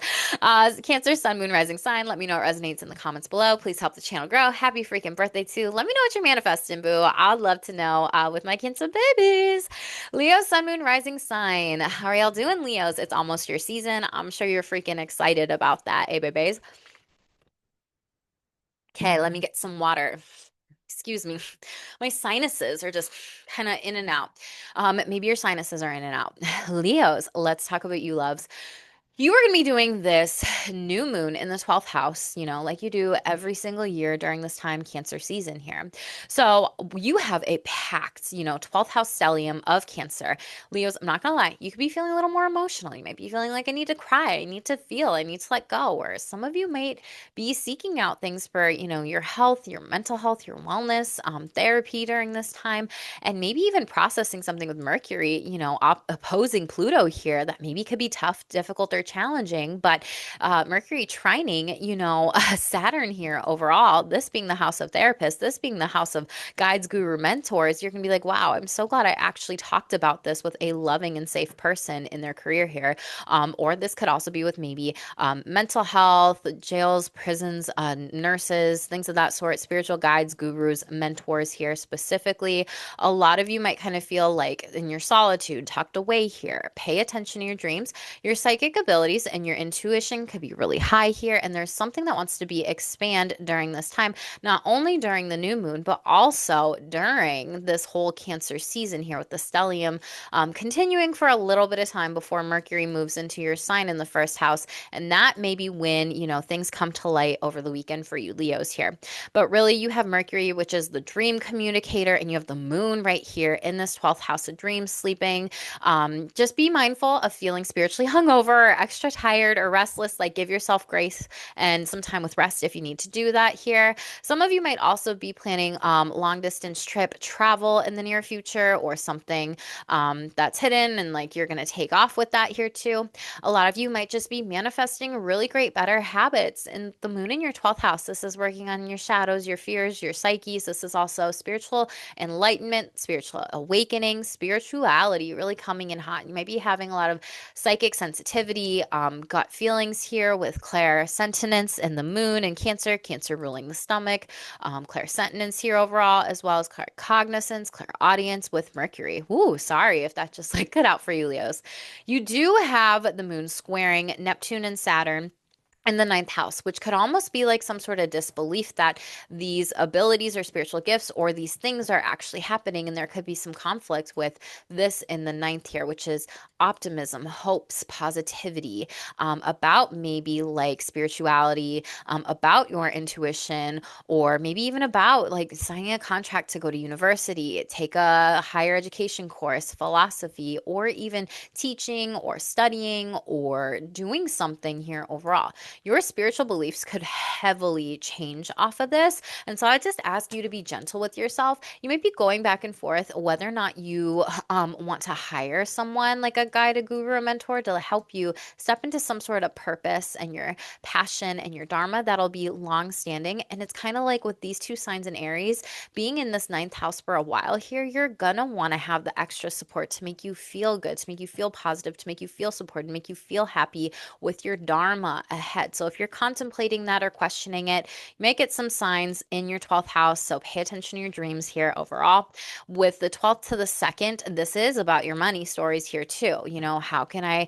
Cancer, Sun, Moon, Rising sign. Let me know what resonates in the comments below. Please help the channel grow. Happy freaking birthday too. Let me know what you're manifesting, boo. I'd love to know with my Cancer babies. Leo, Sun, Moon, Rising sign. How are y'all doing, Leos? It's almost your season. I'm sure you're freaking excited about that, eh, babies? Okay, let me get some water. Excuse me. My sinuses are just kind of in and out. Maybe your sinuses are in and out. Leos, let's talk about you, loves. You are going to be doing this new moon in the 12th house, like you do every single year during this time, Cancer season here. So you have a packed, 12th house stellium of Cancer. Leos, I'm not going to lie, you could be feeling a little more emotional. You might be feeling like I need to cry, I need to feel, I need to let go. Or some of you might be seeking out things for, your health, your mental health, your wellness, therapy during this time, and maybe even processing something with Mercury, opposing Pluto here that maybe could be tough, difficult, or challenging. But Mercury trining, Saturn here overall, this being the house of therapists, this being the house of guides, guru, mentors, you're going to be like, wow, I'm so glad I actually talked about this with a loving and safe person in their career here. Or this could also be with maybe mental health, jails, prisons, nurses, things of that sort, spiritual guides, gurus, mentors here specifically. A lot of you might kind of feel like in your solitude, tucked away here. Pay attention to your dreams. Your psychic abilities and your intuition could be really high here. And there's something that wants to be expand during this time, not only during the new moon, but also during this whole Cancer season here with the stellium continuing for a little bit of time before Mercury moves into your sign in the first house. And that may be when, things come to light over the weekend for you Leos here. But really, you have Mercury, which is the dream communicator, and you have the moon right here in this 12th house of dreams, sleeping. Just be mindful of feeling spiritually hungover or extra tired or restless. Like, give yourself grace and some time with rest if you need to do that here. Some of you might also be planning long distance trip travel in the near future, or something that's hidden and like you're going to take off with that here too. A lot of you might just be manifesting really great, better habits. And the moon in your 12th house, this is working on your shadows, your fears, your psyches. This is also spiritual enlightenment, spiritual awakening, spirituality really coming in hot. You might be having a lot of psychic sensitivity, gut feelings here with clairsentience and the moon and Cancer ruling the stomach, clairsentience here overall, as well as claircognizance, clairaudience with Mercury. Ooh, sorry if that just like cut out for you, Leos. You do have the moon squaring Neptune and Saturn in the ninth house, which could almost be like some sort of disbelief that these abilities or spiritual gifts or these things are actually happening. And there could be some conflict with this in the ninth here, which is optimism, hopes, positivity, about maybe like spirituality, about your intuition, or maybe even about like signing a contract to go to university, take a higher education course, philosophy, or even teaching or studying or doing something here overall. Your spiritual beliefs could heavily change off of this. And so I just ask you to be gentle with yourself. You might be going back and forth whether or not you want to hire someone like a guide, a guru, a mentor to help you step into some sort of purpose and your passion and your dharma that'll be long standing. And it's kind of like with these two signs in Aries, being in this ninth house for a while here, you're gonna want to have the extra support to make you feel good, to make you feel positive, to make you feel supported, to make you feel happy with your dharma ahead ahead. So if you're contemplating that or questioning it, you may get some signs in your 12th house. So pay attention to your dreams here overall. With the 12th to the 2nd, this is about your money stories here too. You know, how can I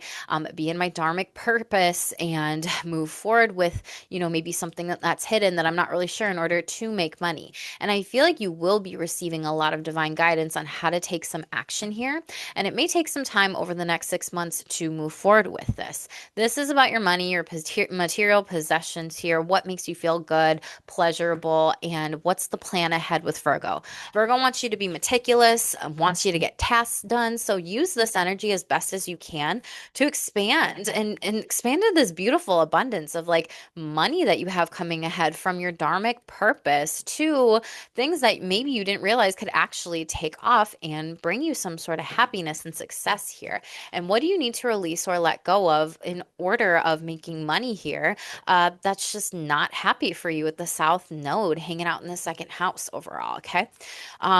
be in my dharmic purpose and move forward with, maybe something that's hidden that I'm not really sure in order to make money. And I feel like you will be receiving a lot of divine guidance on how to take some action here. And it may take some time over the next 6 months to move forward with this. This is about your money, your material possessions here, what makes you feel good, pleasurable, and what's the plan ahead with Virgo. Virgo wants you to be meticulous, wants you to get tasks done. So use this energy as best as you can to expand and expand into this beautiful abundance of like money that you have coming ahead from your dharmic purpose to things that maybe you didn't realize could actually take off and bring you some sort of happiness and success here. And what do you need to release or let go of in order of making money here? That's just not happy for you with the South Node hanging out in the second house overall. Okay.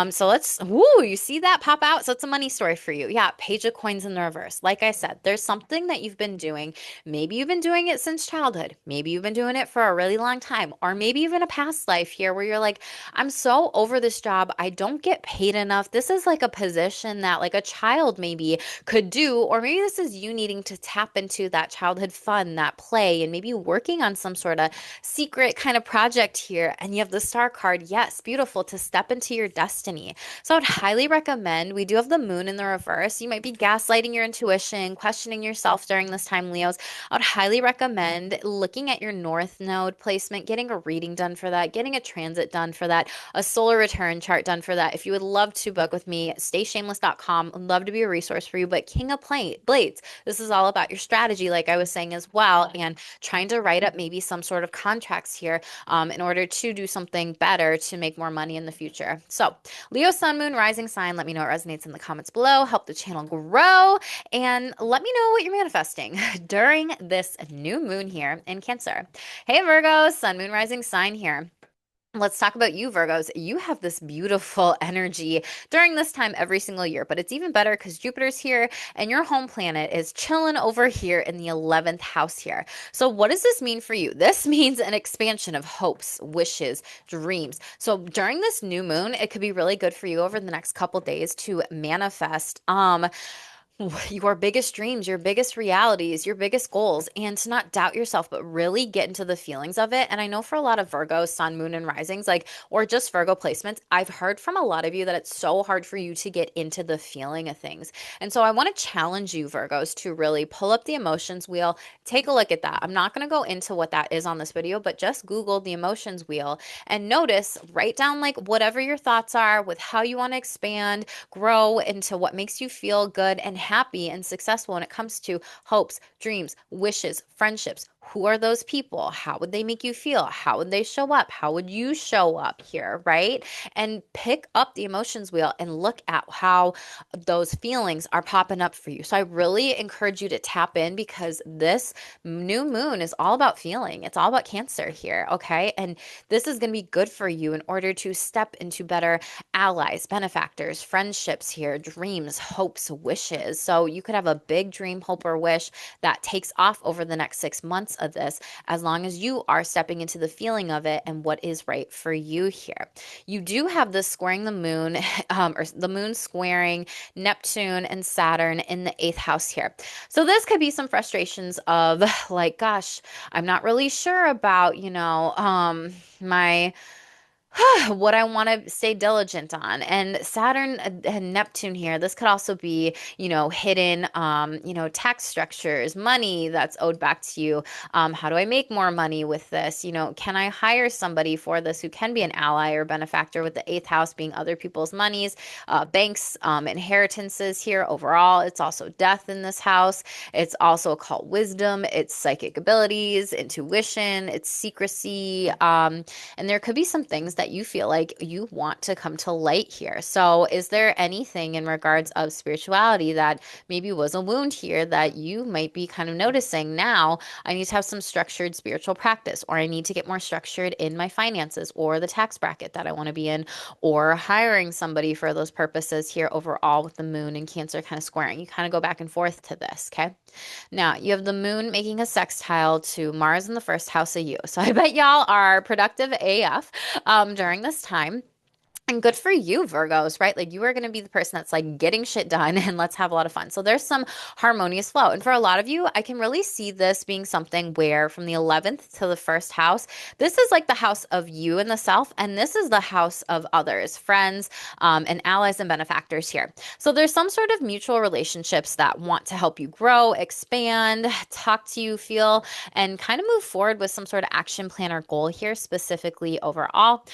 So you see that pop out? So it's a money story for you. Yeah. Page of Coins in the reverse. Like I said, there's something that you've been doing. Maybe you've been doing it since childhood. Maybe you've been doing it for a really long time, or maybe even a past life here where you're like, I'm so over this job. I don't get paid enough. This is like a position that like a child maybe could do, or maybe this is you needing to tap into that childhood fun, that play, and maybe working on some sort of secret kind of project here. And you have the star card. Yes, beautiful, to step into your destiny. So I would highly recommend, we do have the moon in the reverse. You might be gaslighting your intuition, questioning yourself during this time, Leos. I would highly recommend looking at your north node placement, getting a reading done for that, getting a transit done for that, a solar return chart done for that. If you would love to book with me, stayshameless.com. I'd love to be a resource for you. But King of Blades, this is all about your strategy, like I was saying as well, and trying to write up maybe some sort of contracts here in order to do something better to make more money in the future. So Leo, sun, moon, rising sign, let me know what resonates in the comments below. Help the channel grow, and let me know what you're manifesting during this new moon here in Cancer. Hey Virgo, sun, moon, rising sign here. Let's talk about you, Virgos. You have this beautiful energy during this time every single year, but it's even better because Jupiter's here and your home planet is chilling over here in the 11th house here. So what does this mean for you? This means an expansion of hopes, wishes, dreams. So during this new moon, it could be really good for you over the next couple days to manifest your biggest dreams, your biggest realities, your biggest goals, and to not doubt yourself, but really get into the feelings of it. And I know for a lot of Virgo, sun, moon, and risings, or just Virgo placements, I've heard from a lot of you that it's so hard for you to get into the feeling of things. And so I want to challenge you, Virgos, to really pull up the emotions wheel, take a look at that. I'm not going to go into what that is on this video, but just Google the emotions wheel and notice, write down like whatever your thoughts are with how you want to expand, grow into what makes you feel good and happy and successful when it comes to hopes, dreams, wishes, friendships. Who are those people? How would they make you feel? How would they show up? How would you show up here, right? And pick up the emotions wheel and look at how those feelings are popping up for you. So I really encourage you to tap in because this new moon is all about feeling. It's all about Cancer here, okay? And this is going to be good for you in order to step into better allies, benefactors, friendships here, dreams, hopes, wishes. So you could have a big dream, hope, or wish that takes off over the next 6 months of this, as long as you are stepping into the feeling of it and what is right for you here. You do have this squaring the moon, or the moon squaring Neptune and Saturn in the 8th house here. So this could be some frustrations of like, gosh, I'm not really sure about, my what I want to stay diligent on. And Saturn and Neptune here, this could also be, hidden, tax structures, money that's owed back to you. How do I make more money with this? Can I hire somebody for this who can be an ally or benefactor, with the 8th house being other people's monies, banks, inheritances here overall. It's also death in this house. It's also occult wisdom. It's psychic abilities, intuition, it's secrecy. And there could be some things that you feel like you want to come to light here. So, is there anything in regards of spirituality that maybe was a wound here that you might be kind of noticing now? I need to have some structured spiritual practice, or I need to get more structured in my finances or the tax bracket that I want to be in, or hiring somebody for those purposes here overall with the moon and Cancer kind of squaring. You kind of go back and forth to this, okay? Now, you have the moon making a sextile to Mars in the first house of you. So I bet y'all are productive AF during this time. And good for you, Virgos, right? Like you are going to be the person that's like getting shit done and let's have a lot of fun. So there's some harmonious flow. And for a lot of you, I can really see this being something where from the 11th to the first house, this is like the house of you and the self. And this is the house of others, friends, and allies and benefactors here. So there's some sort of mutual relationships that want to help you grow, expand, talk to you, feel, and kind of move forward with some sort of action plan or goal here, specifically overall.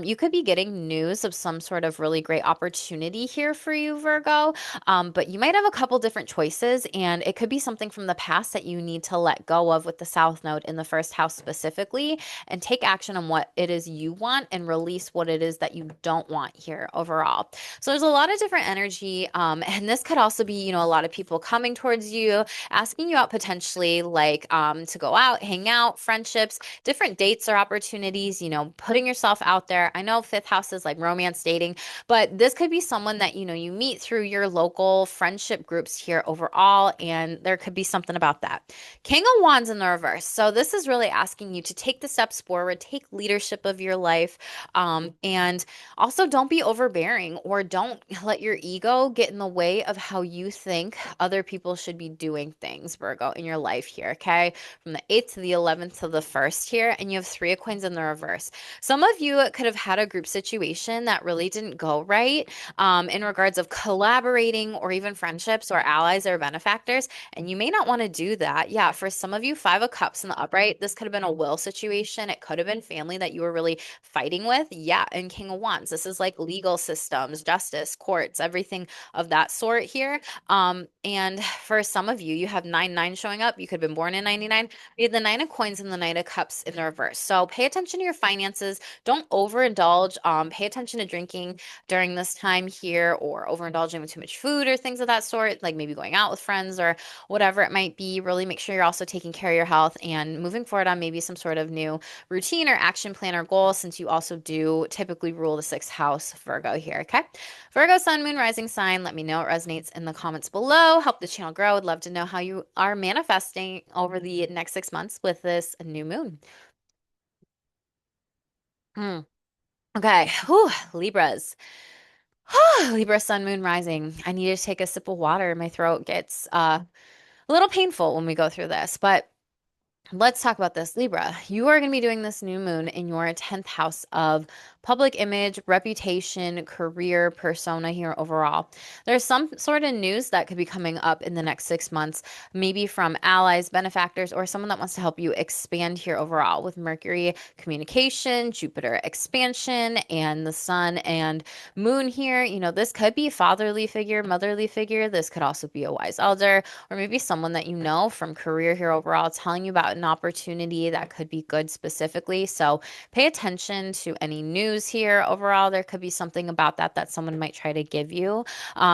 You could be getting news of some sort of really great opportunity here for you, Virgo. But you might have a couple different choices, and it could be something from the past that you need to let go of with the South Node in the first house specifically, and take action on what it is you want and release what it is that you don't want here overall. So there's a lot of different energy, and this could also be, a lot of people coming towards you, asking you out potentially, like to go out, hang out, friendships, different dates or opportunities, putting yourself out there. I know fifth house is like romance dating, but this could be someone that, you meet through your local friendship groups here overall, and there could be something about that. King of Wands in the reverse. So this is really asking you to take the steps forward, take leadership of your life, and also don't be overbearing or don't let your ego get in the way of how you think other people should be doing things, Virgo, in your life here, okay? From the 8th to the 11th to the 1st here, and you have 3 of coins in the reverse. Some of you could have had a group situation that really didn't go right in regards of collaborating or even friendships or allies or benefactors, and you may not want to do that. Yeah, for some of you, 5 of Cups in the upright, this could have been a will situation. It could have been family that you were really fighting with. Yeah, and King of Wands, this is like legal systems, justice, courts, everything of that sort here. And for some of you, you have 9-9 showing up. You could have been born in 99. You have the 9 of coins and the Knight of Cups in the reverse. So pay attention to your finances. Don't overindulge. Pay attention to drinking during this time here, or overindulging with too much food or things of that sort, like maybe going out with friends or whatever it might be. Really make sure you're also taking care of your health and moving forward on maybe some sort of new routine or action plan or goal, since you also do typically rule the 6th house, Virgo here, okay? Virgo, sun, moon, rising sign. Let me know what resonates in the comments below. Help the channel grow. Would love to know how you are manifesting over the next 6 months with this new moon. Okay. Whew. Libras. Libra, sun, moon, rising. I need to take a sip of water. My throat gets a little painful when we go through this, but let's talk about this, Libra. You are going to be doing this new moon in your 10th house of public image, reputation, career, persona here overall. There's some sort of news that could be coming up in the next 6 months, maybe from allies, benefactors, or someone that wants to help you expand here overall with Mercury communication, Jupiter expansion, and the sun and moon here. This could be a fatherly figure, motherly figure. This could also be a wise elder, or maybe someone that you know from career here overall telling you about an opportunity that could be good specifically. So pay attention to any news here overall. There could be something about that someone might try to give you.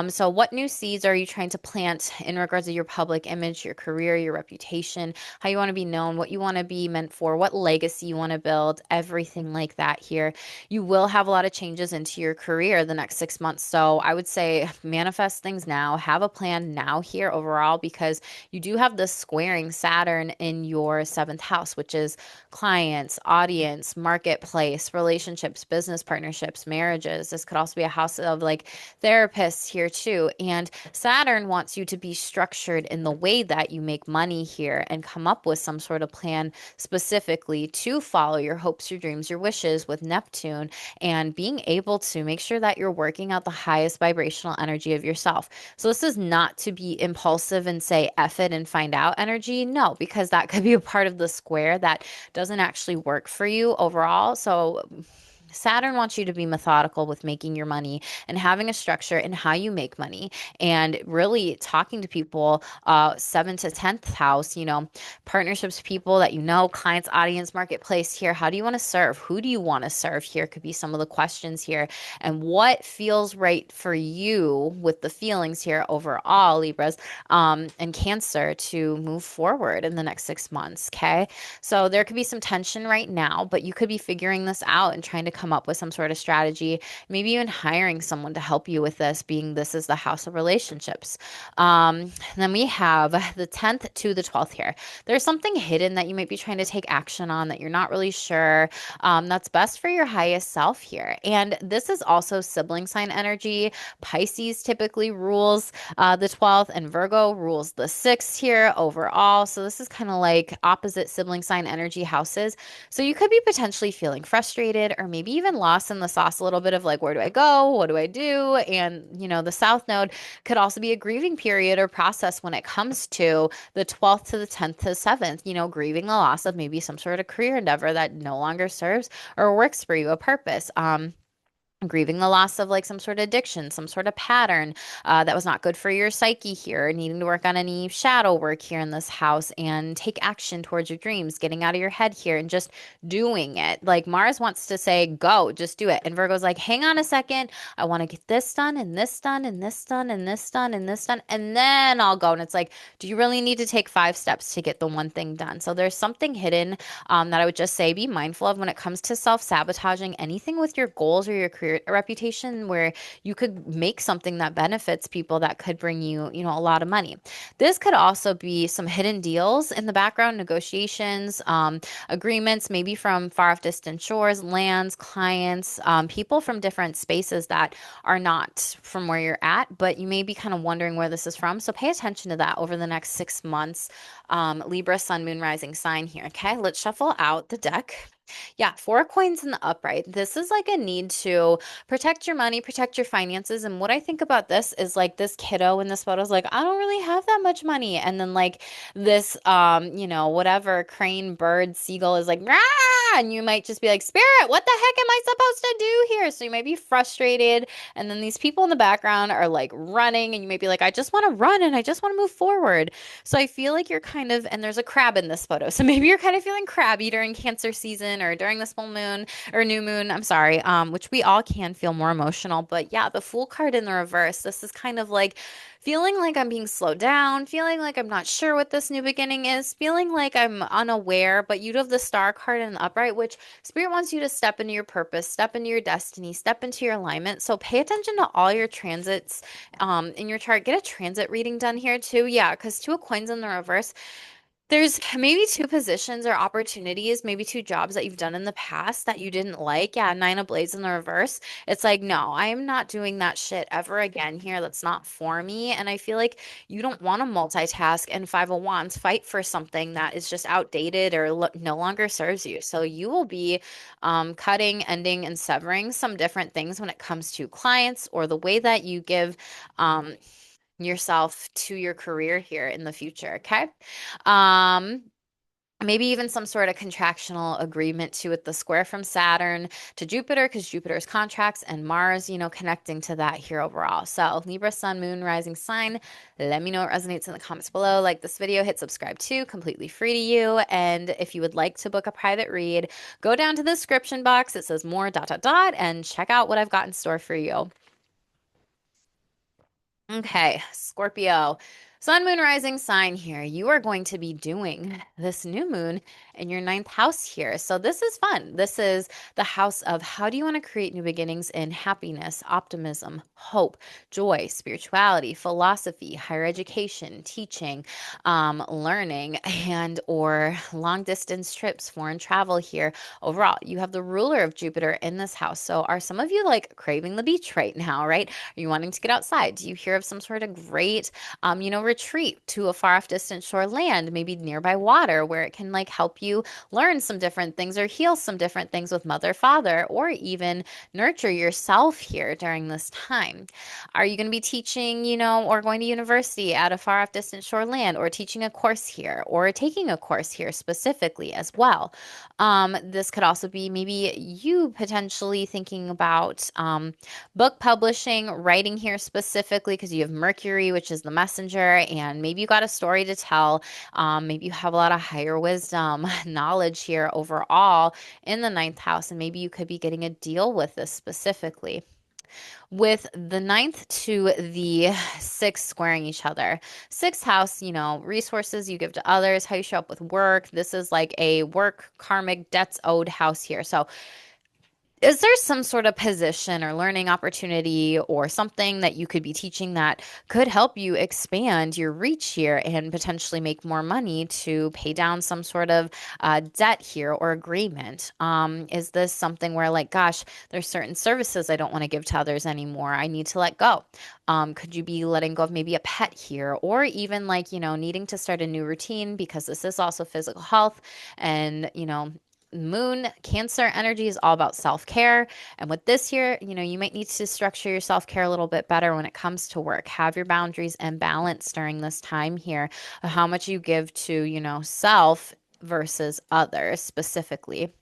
So what new seeds are you trying to plant in regards to your public image, your career, your reputation, how you want to be known, what you want to be meant for, what legacy you want to build, everything like that here. You will have a lot of changes into your career the next 6 months. So I would say manifest things now, have a plan now here overall, because you do have this squaring Saturn in your 7th house, which is clients, audience, marketplace, relationships, business partnerships, marriages. This could also be a house of like therapists here too. And Saturn wants you to be structured in the way that you make money here and come up with some sort of plan specifically to follow your hopes, your dreams, your wishes with Neptune, and being able to make sure that you're working out the highest vibrational energy of yourself. So this is not to be impulsive and say F it and find out energy. No, because that could be a part of the square that doesn't actually work for you overall. So Saturn wants you to be methodical with making your money and having a structure in how you make money and really talking to people, 7th to 10th house, partnerships, people that clients, audience, marketplace here. How do you want to serve? Who do you want to serve here? Could be some of the questions here. And what feels right for you with the feelings here overall, Libras, and Cancer to move forward in the next 6 months. Okay. So there could be some tension right now, but you could be figuring this out and trying to come up with some sort of strategy, maybe even hiring someone to help you with this, being this is the house of relationships. Then we have the 10th to the 12th here. There's something hidden that you might be trying to take action on that you're not really sure. That's best for your highest self here. And this is also sibling sign energy. Pisces typically rules the 12th, and Virgo rules the 6th here overall. So this is kind of like opposite sibling sign energy houses. So you could be potentially feeling frustrated or maybe even lost in the sauce a little bit of like, where do I go? What do I do? And, the South Node could also be a grieving period or process when it comes to the 12th to the 10th to the 7th, grieving the loss of maybe some sort of career endeavor that no longer serves or works for you, a purpose. Grieving the loss of like some sort of addiction, some sort of pattern that was not good for your psyche here, needing to work on any shadow work here in this house and take action towards your dreams, getting out of your head here and just doing it. Like Mars wants to say, go, just do it. And Virgo's like, hang on a second. I want to get this done and this done and this done and this done and this done. And then I'll go. And it's like, do you really need to take 5 steps to get the one thing done? So there's something hidden that I would just say be mindful of when it comes to self-sabotaging anything with your goals or your career reputation where you could make something that benefits people that could bring you, a lot of money. This could also be some hidden deals in the background, negotiations, agreements, maybe from far off distant shores, lands, clients, people from different spaces that are not from where you're at, but you may be kind of wondering where this is from. So pay attention to that over the next 6 months. Libra, Sun, Moon, Rising sign here. Okay, let's shuffle out the deck. Yeah, 4 coins in the upright. This is like a need to protect your money, protect your finances. And what I think about this is like this kiddo in this photo is like, I don't really have that much money. And then like this, whatever crane, bird, seagull is like, rah! And you might just be like, Spirit, what the heck am I supposed to do here? So you might be frustrated. And then these people in the background are like running, and you might be like, I just want to run and I just want to move forward. So I feel like you're kind of, and there's a crab in this photo. So maybe you're kind of feeling crabby during Cancer season or during this full moon or new moon. I'm sorry, which we all can feel more emotional. But yeah, the Fool card in the reverse, this is kind of like feeling like I'm being slowed down, feeling like I'm not sure what this new beginning is, feeling like I'm unaware. But you have the Star card in the upright, which Spirit wants you to step into your purpose, step into your destiny, step into your alignment. So pay attention to all your transits in your chart. Get a transit reading done here too. Yeah, because 2 of coins in the reverse, there's maybe 2 positions or opportunities, maybe 2 jobs that you've done in the past that you didn't like. Yeah, 9 of blades in the reverse. It's like, no, I am not doing that shit ever again here. That's not for me. And I feel like you don't want to multitask and 5 of wands fight for something that is just outdated or no longer serves you. So you will be cutting, ending, and severing some different things when it comes to clients or the way that you give yourself to your career here in the future. Okay. Um, Maybe even some sort of contractual agreement to with the square from Saturn to Jupiter, because Jupiter's contracts and Mars, connecting to that here overall. So Libra, Sun, Moon, Rising sign. Let me know what resonates in the comments below. Like this video, hit subscribe too, completely free to you. And if you would like to book a private read, go down to the description box. It says more dot dot dot and check out what I've got in store for you. Okay, Scorpio. Sun, moon, rising sign here. You are going to be doing this new moon in your 9th house here. So this is fun. This is the house of how do you want to create new beginnings in happiness, optimism, hope, joy, spirituality, philosophy, higher education, teaching, learning, and or long distance trips, foreign travel here. Overall, you have the ruler of Jupiter in this house. So are some of you like craving the beach right now, right? Are you wanting to get outside? Do you hear of some sort of great, retreat to a far off distant shore land, maybe nearby water where it can like help you learn some different things or heal some different things with mother, father, or even nurture yourself here during this time. Are you going to be teaching, or going to university at a far off distant shore land, or teaching a course here, or taking a course here specifically as well? This could also be maybe you potentially thinking about book publishing, writing here specifically because you have Mercury, which is the messenger, and maybe you got a story to tell. Maybe you have a lot of higher wisdom, knowledge here overall in the ninth house, and maybe you could be getting a deal with this specifically. With the ninth to the sixth squaring each other. Sixth house, resources you give to others, how you show up with work. This is like a work karmic debts owed house here. So is there some sort of position or learning opportunity or something that you could be teaching that could help you expand your reach here and potentially make more money to pay down some sort of debt here or agreement? Is this something where, like, gosh, there's certain services I don't want to give to others anymore. I need to let go. Could you be letting go of maybe a pet here, or even like, needing to start a new routine because this is also physical health and, Moon, Cancer energy is all about self-care. And with this here, you might need to structure your self-care a little bit better when it comes to work. Have your boundaries and balance during this time here of how much you give to, self versus others specifically.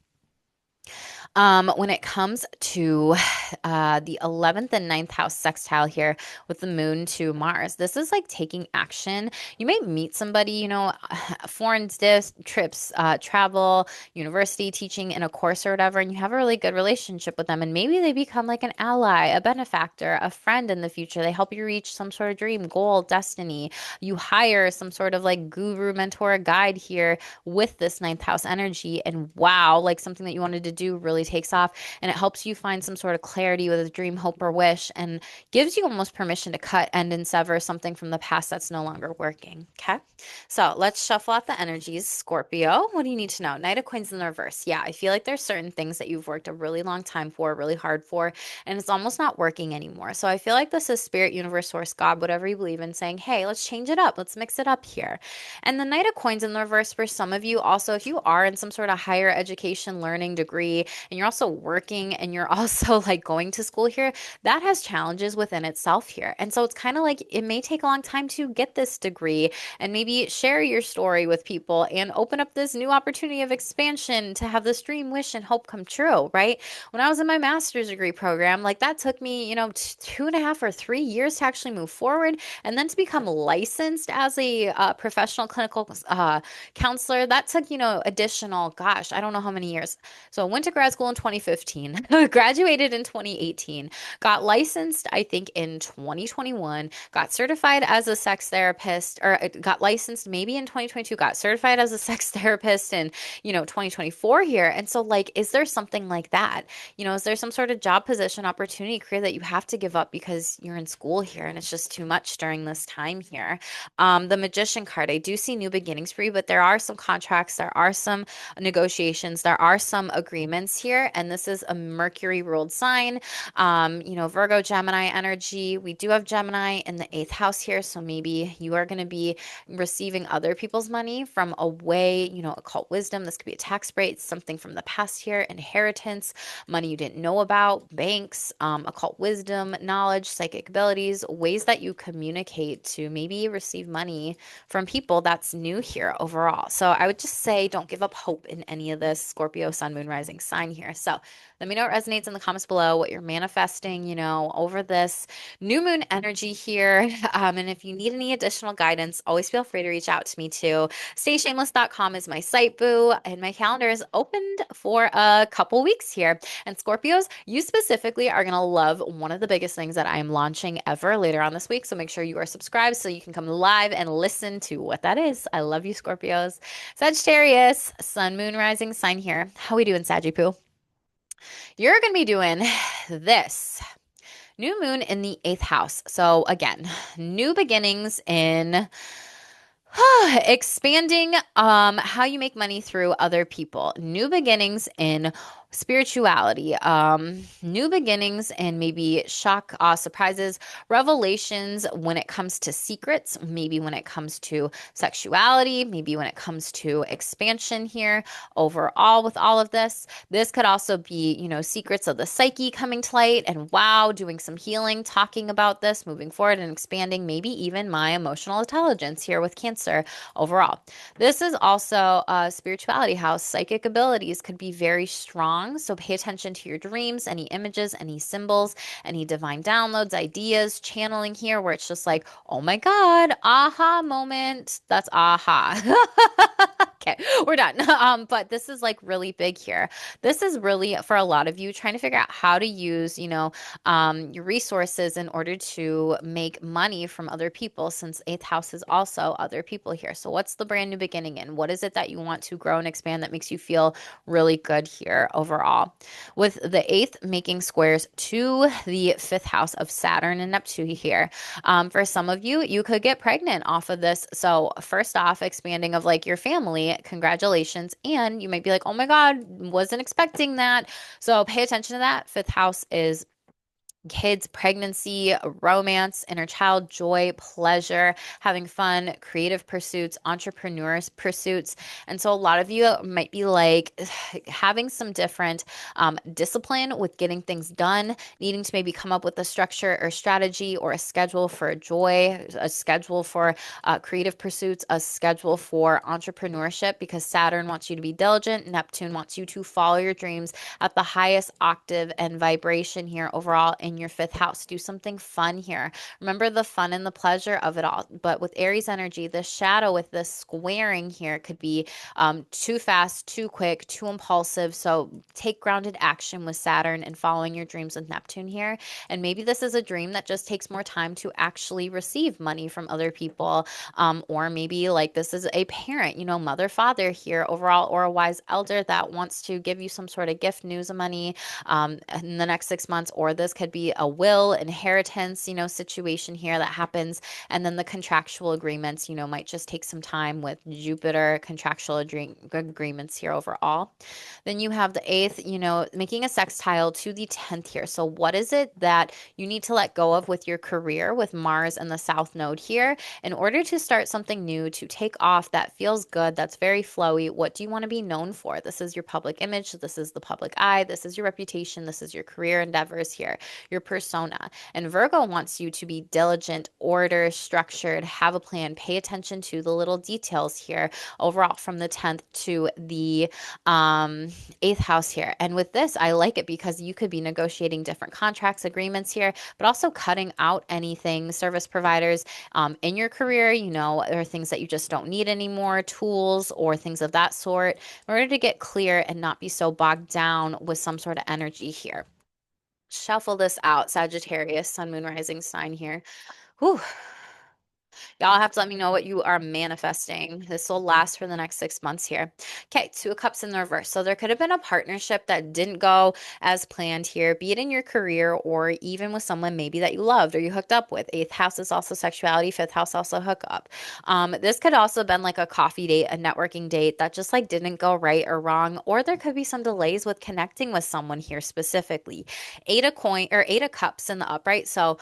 When it comes to the 11th and ninth house sextile here with the moon to Mars, this is like taking action. You may meet somebody, foreign trips, travel, university, teaching in a course or whatever, and you have a really good relationship with them. And maybe they become like an ally, a benefactor, a friend in the future. They help you reach some sort of dream, goal, destiny. You hire some sort of like guru, mentor, guide here with this ninth house energy. And wow, like something that you wanted to do really takes off, and it helps you find some sort of clarity with a dream, hope, or wish, and gives you almost permission to cut, end, and sever something from the past that's no longer working. Okay. So let's shuffle out the energies. Scorpio, what do you need to know? Knight of Coins in the reverse. Yeah, I feel like there's certain things that you've worked a really long time for, really hard for, and it's almost not working anymore. So I feel like this is spirit, universe, source, God, whatever you believe in, saying, hey, let's change it up. Let's mix it up here. And the Knight of Coins in the reverse for some of you also, if you are in some sort of higher education learning degree, and you're also working and you're also like going to school here, that has challenges within itself here. And so it's kind of like it may take a long time to get this degree and maybe share your story with people and open up this new opportunity of expansion to have this dream, wish, and hope come true, right? When I was in my master's degree program, like that took me, 2.5 or 3 years to actually move forward. And then to become licensed as a professional clinical counselor, that took, additional, gosh, I don't know how many years. So I went to grad school in 2015, graduated in 2018, got licensed, I think, in 2021, got certified as a sex therapist, or got licensed maybe in 2022, got certified as a sex therapist in, 2024 here. And so, like, is there something like that? Is there some sort of job position, opportunity, career that you have to give up because you're in school here and it's just too much during this time here? The Magician card, I do see new beginnings for you, but there are some contracts, there are some negotiations, there are some agreements here, and this is a Mercury ruled sign. Virgo, Gemini energy. We do have Gemini in the eighth house here, so maybe you are going to be receiving other people's money from a way, occult wisdom. This could be a tax break, something from the past here, inheritance, money you didn't know about, banks, occult wisdom, knowledge, psychic abilities, ways that you communicate to maybe receive money from people. That's new here overall. So I would just say don't give up hope in any of this. Scorpio, Sun, Moon, Rising sign here. So let me know what resonates in the comments below, what you're manifesting, over this new moon energy here. And if you need any additional guidance, always feel free to reach out to me too. StayShameless.com is my site, boo, and my calendar is opened for a couple weeks here. And Scorpios, you specifically are going to love one of the biggest things that I am launching ever later on this week. So make sure you are subscribed so you can come live and listen to what that is. I love you, Scorpios. Sagittarius, Sun, Moon, Rising sign here. How we doing, Saggy-poo? You're going to be doing this. New moon in the eighth house. So again, new beginnings in expanding how you make money through other people. New beginnings in Spirituality, new beginnings and maybe shock, surprises, revelations when it comes to secrets, maybe when it comes to sexuality, maybe when it comes to expansion here overall with all of this. This could also be, secrets of the psyche coming to light and wow, doing some healing, talking about this, moving forward and expanding, maybe even my emotional intelligence here with Cancer overall. This is also a spirituality house. Psychic abilities could be very strong. So pay attention to your dreams, any images, any symbols, any divine downloads, ideas, channeling here where it's just like, oh my God, aha moment. That's aha. Okay, we're done. But this is like really big here. This is really for a lot of you trying to figure out how to use, your resources in order to make money from other people, since eighth house is also other people here. So what's the brand new beginning in? What is it that you want to grow and expand that makes you feel really good here overall? With the eighth making squares to the fifth house of Saturn and Neptune here. For some of you, you could get pregnant off of this. So first off, expanding of like your family, congratulations. And you might be like, oh my God, wasn't expecting that. So pay attention to that. Fifth house is kids, pregnancy, romance, inner child, joy, pleasure, having fun, creative pursuits, entrepreneurs pursuits. And so a lot of you might be like having some different discipline with getting things done, needing to maybe come up with a structure or strategy or a schedule for joy, a schedule for creative pursuits, a schedule for entrepreneurship, because Saturn wants you to be diligent. Neptune wants you to follow your dreams at the highest octave and vibration here overall in your fifth house. Do something fun here. Remember the fun and the pleasure of it all. But with Aries energy, the shadow with this squaring here could be too fast, too quick, too impulsive. So take grounded action with Saturn and following your dreams with Neptune here. And maybe this is a dream that just takes more time to actually receive money from other people. Or maybe like this is a parent, mother, father here overall, or a wise elder that wants to give you some sort of gift, news of money in the next 6 months. Or this could be a will, inheritance, situation here that happens. And then the contractual agreements, might just take some time with Jupiter contractual agreements here overall. Then you have the eighth, making a sextile to the 10th here. So what is it that you need to let go of with your career with Mars and the South Node here in order to start something new, to take off that feels good, that's very flowy? What do you want to be known for? This is your public image. This is the public eye. This is your reputation. This is your career endeavors here, your persona. And Virgo wants you to be diligent, order, structured, have a plan, pay attention to the little details here overall from the 10th to the eighth house here. And with this, I like it because you could be negotiating different contracts, agreements here, but also cutting out anything, service providers in your career, there are things that you just don't need anymore, tools or things of that sort, in order to get clear and not be so bogged down with some sort of energy here. Shuffle this out, Sagittarius, sun, moon, rising sign here. Whew. Y'all have to let me know what you are manifesting. This will last for the next 6 months here. Okay, Two of Cups in the reverse. So there could have been a partnership that didn't go as planned here, be it in your career or even with someone maybe that you loved or you hooked up with. Eighth house is also sexuality. Fifth house also hookup. This could also have been like a coffee date, a networking date that just like didn't go right or wrong, or there could be some delays with connecting with someone here specifically. Eight of Cups in the upright. So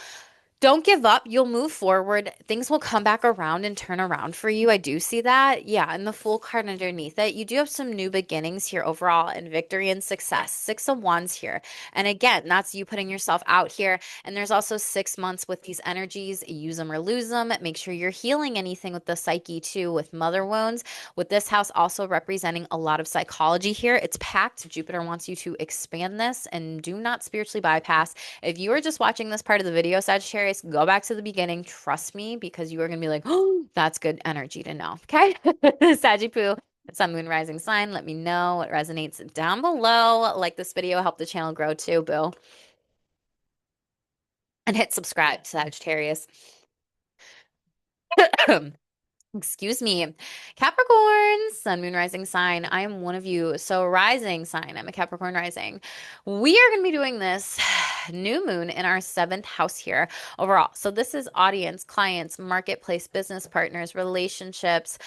don't give up. You'll move forward. Things will come back around and turn around for you. I do see that. Yeah. And the Fool card underneath it, you do have some new beginnings here overall and victory and success. Six of Wands here. And again, that's you putting yourself out here. And there's also 6 months with these energies. Use them or lose them. Make sure you're healing anything with the psyche too, with mother wounds. With this house also representing a lot of psychology here. It's packed. Jupiter wants you to expand this and do not spiritually bypass. If you are just watching this part of the video, Sagittarius, go back to the beginning. Trust me, because you are going to be like, oh, that's good energy to know. Okay. Sagittarius, sun, moon, rising sign. Let me know what resonates down below. Like this video, help the channel grow too, boo. And hit subscribe, Sagittarius. Excuse me. Capricorn, sun, moon, rising sign. I am one of you. So rising sign, I'm a Capricorn rising. We are going to be doing this new moon in our seventh house here overall. So this is audience, clients, marketplace, business partners, relationships,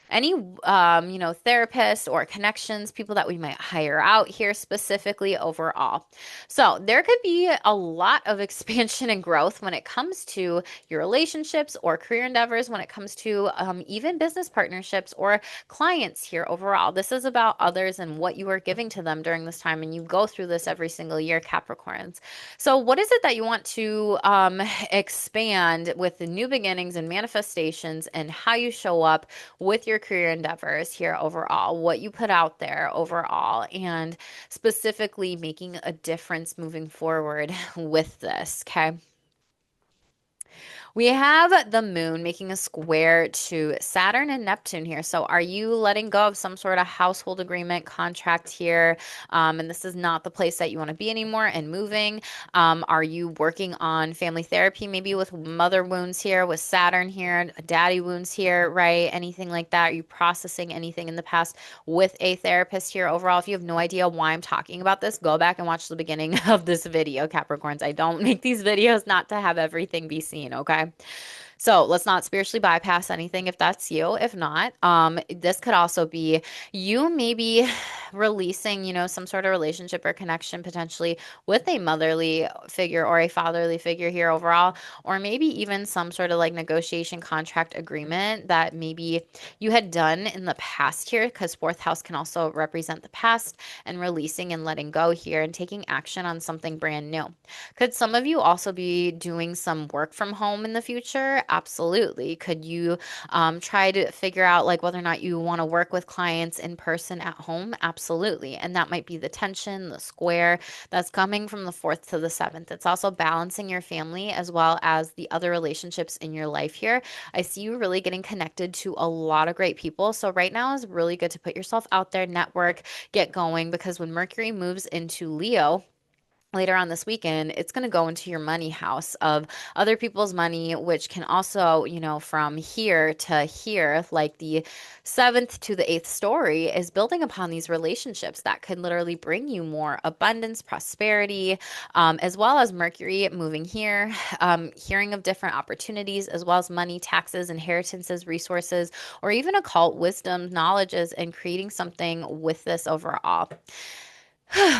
any therapists or connections, people that we might hire out here specifically overall. So there could be a lot of expansion and growth when it comes to your relationships or career endeavors, when it comes to even business partnerships or clients here overall. This is about others and what you are giving to them during this time, and you go through this every single year, Capricorns. So what is it that you want to expand with the new beginnings and manifestations and how you show up with your career endeavors here overall, what you put out there overall, and specifically making a difference moving forward with this. Okay. We have the moon making a square to Saturn and Neptune here. So, are you letting go of some sort of household agreement contract here? And this is not the place that you want to be anymore and moving. Are you working on family therapy, maybe with mother wounds here, with Saturn here, daddy wounds here, right? Anything like that? Are you processing anything in the past with a therapist here overall? If you have no idea why I'm talking about this, go back and watch the beginning of this video, Capricorns. I don't make these videos not to have everything be seen, okay? So let's not spiritually bypass anything if that's you. If not, this could also be you maybe releasing, some sort of relationship or connection potentially with a motherly figure or a fatherly figure here overall, or maybe even some sort of like negotiation contract agreement that maybe you had done in the past here, because fourth house can also represent the past and releasing and letting go here and taking action on something brand new. Could some of you also be doing some work from home in the future? Absolutely. Could you try to figure out like whether or not you want to work with clients in person at home? Absolutely. And that might be the tension, the square that's coming from the fourth to the seventh. It's also balancing your family as well as the other relationships in your life here. I see you really getting connected to a lot of great people. So right now is really good to put yourself out there, network, get going, because when Mercury moves into Leo, later on this weekend, it's going to go into your money house of other people's money, which can also, from here to here, like the seventh to the eighth story, is building upon these relationships that could literally bring you more abundance, prosperity, as well as Mercury moving here, hearing of different opportunities, as well as money, taxes, inheritances, resources, or even occult wisdom, knowledges, and creating something with this overall.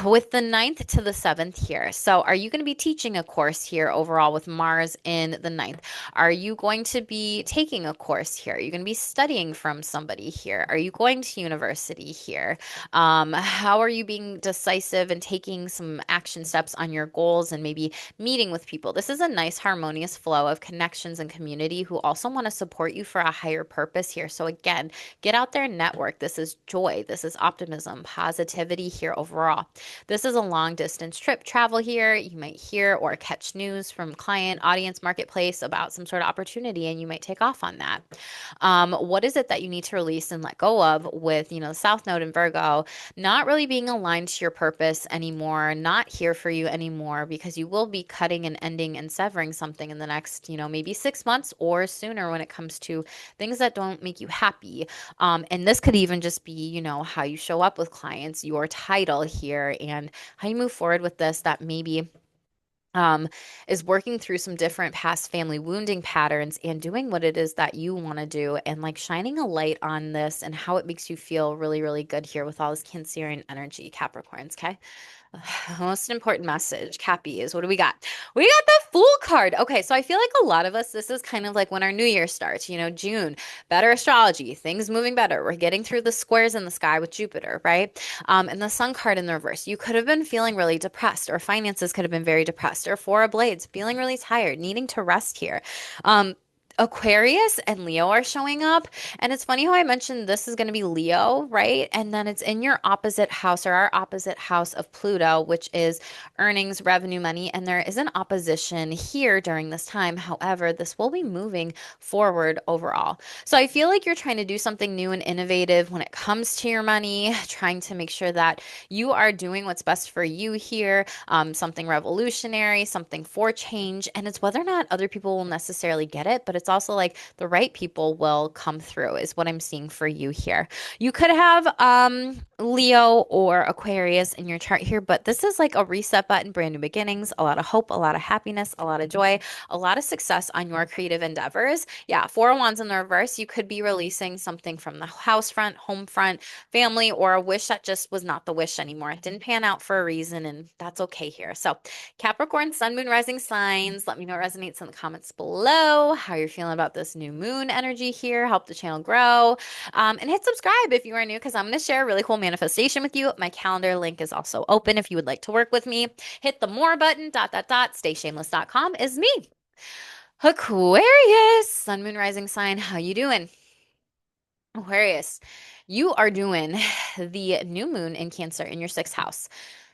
With the ninth to the seventh here. So, are you going to be teaching a course here overall with Mars in the ninth? Are you going to be taking a course here? Are you going to be studying from somebody here? Are you going to university here? How are you being decisive and taking some action steps on your goals and maybe meeting with people? This is a nice harmonious flow of connections and community who also want to support you for a higher purpose here. So, again, get out there and network. This is joy. This is optimism, positivity here overall. This is a long distance trip travel here. You might hear or catch news from client, audience, marketplace about some sort of opportunity, and you might take off on that. What is it that you need to release and let go of with, the South Node in Virgo, not really being aligned to your purpose anymore, not here for you anymore, because you will be cutting and ending and severing something in the next, maybe 6 months or sooner when it comes to things that don't make you happy. And this could even just be, how you show up with clients, your title here, and how you move forward with this that maybe is working through some different past family wounding patterns and doing what it is that you want to do and like shining a light on this and how it makes you feel really, really good here with all this Cancerian energy, Capricorns. Okay. Most important message, Cappies. What do we got? We got the Fool card. Okay, so I feel like a lot of us, this is kind of like when our new year starts, June, better astrology, things moving better. We're getting through the squares in the sky with Jupiter, right? And the Sun card in the reverse. You could have been feeling really depressed, or finances could have been very depressed, or Four of Blades, feeling really tired, needing to rest here. Aquarius and Leo are showing up. And it's funny how I mentioned this is going to be Leo, right? And then it's in your opposite house or our opposite house of Pluto, which is earnings, revenue, money. And there is an opposition here during this time. However, this will be moving forward overall. So I feel like you're trying to do something new and innovative when it comes to your money, trying to make sure that you are doing what's best for you here, something revolutionary, something for change. And it's whether or not other people will necessarily get it, but it's it's also like the right people will come through, is what I'm seeing for you here. You could have Leo or Aquarius in your chart here, but this is like a reset button, brand new beginnings, a lot of hope, a lot of happiness, a lot of joy, a lot of success on your creative endeavors. Yeah, Four of Wands in the reverse. You could be releasing something from the house front, home front, family, or a wish that just was not the wish anymore. It didn't pan out for a reason, and that's okay here. So, Capricorn, Sun, Moon, Rising signs. Let me know what resonates in the comments below, how you're feeling about this new moon energy here. Help the channel grow. And hit subscribe if you are new, because I'm going to share a really cool manifestation with you. My calendar link is also open if you would like to work with me. Hit the more button, stayshameless.com is me. Aquarius, Sun, Moon, Rising sign. How you doing? Aquarius, you are doing the new moon in Cancer in your sixth house.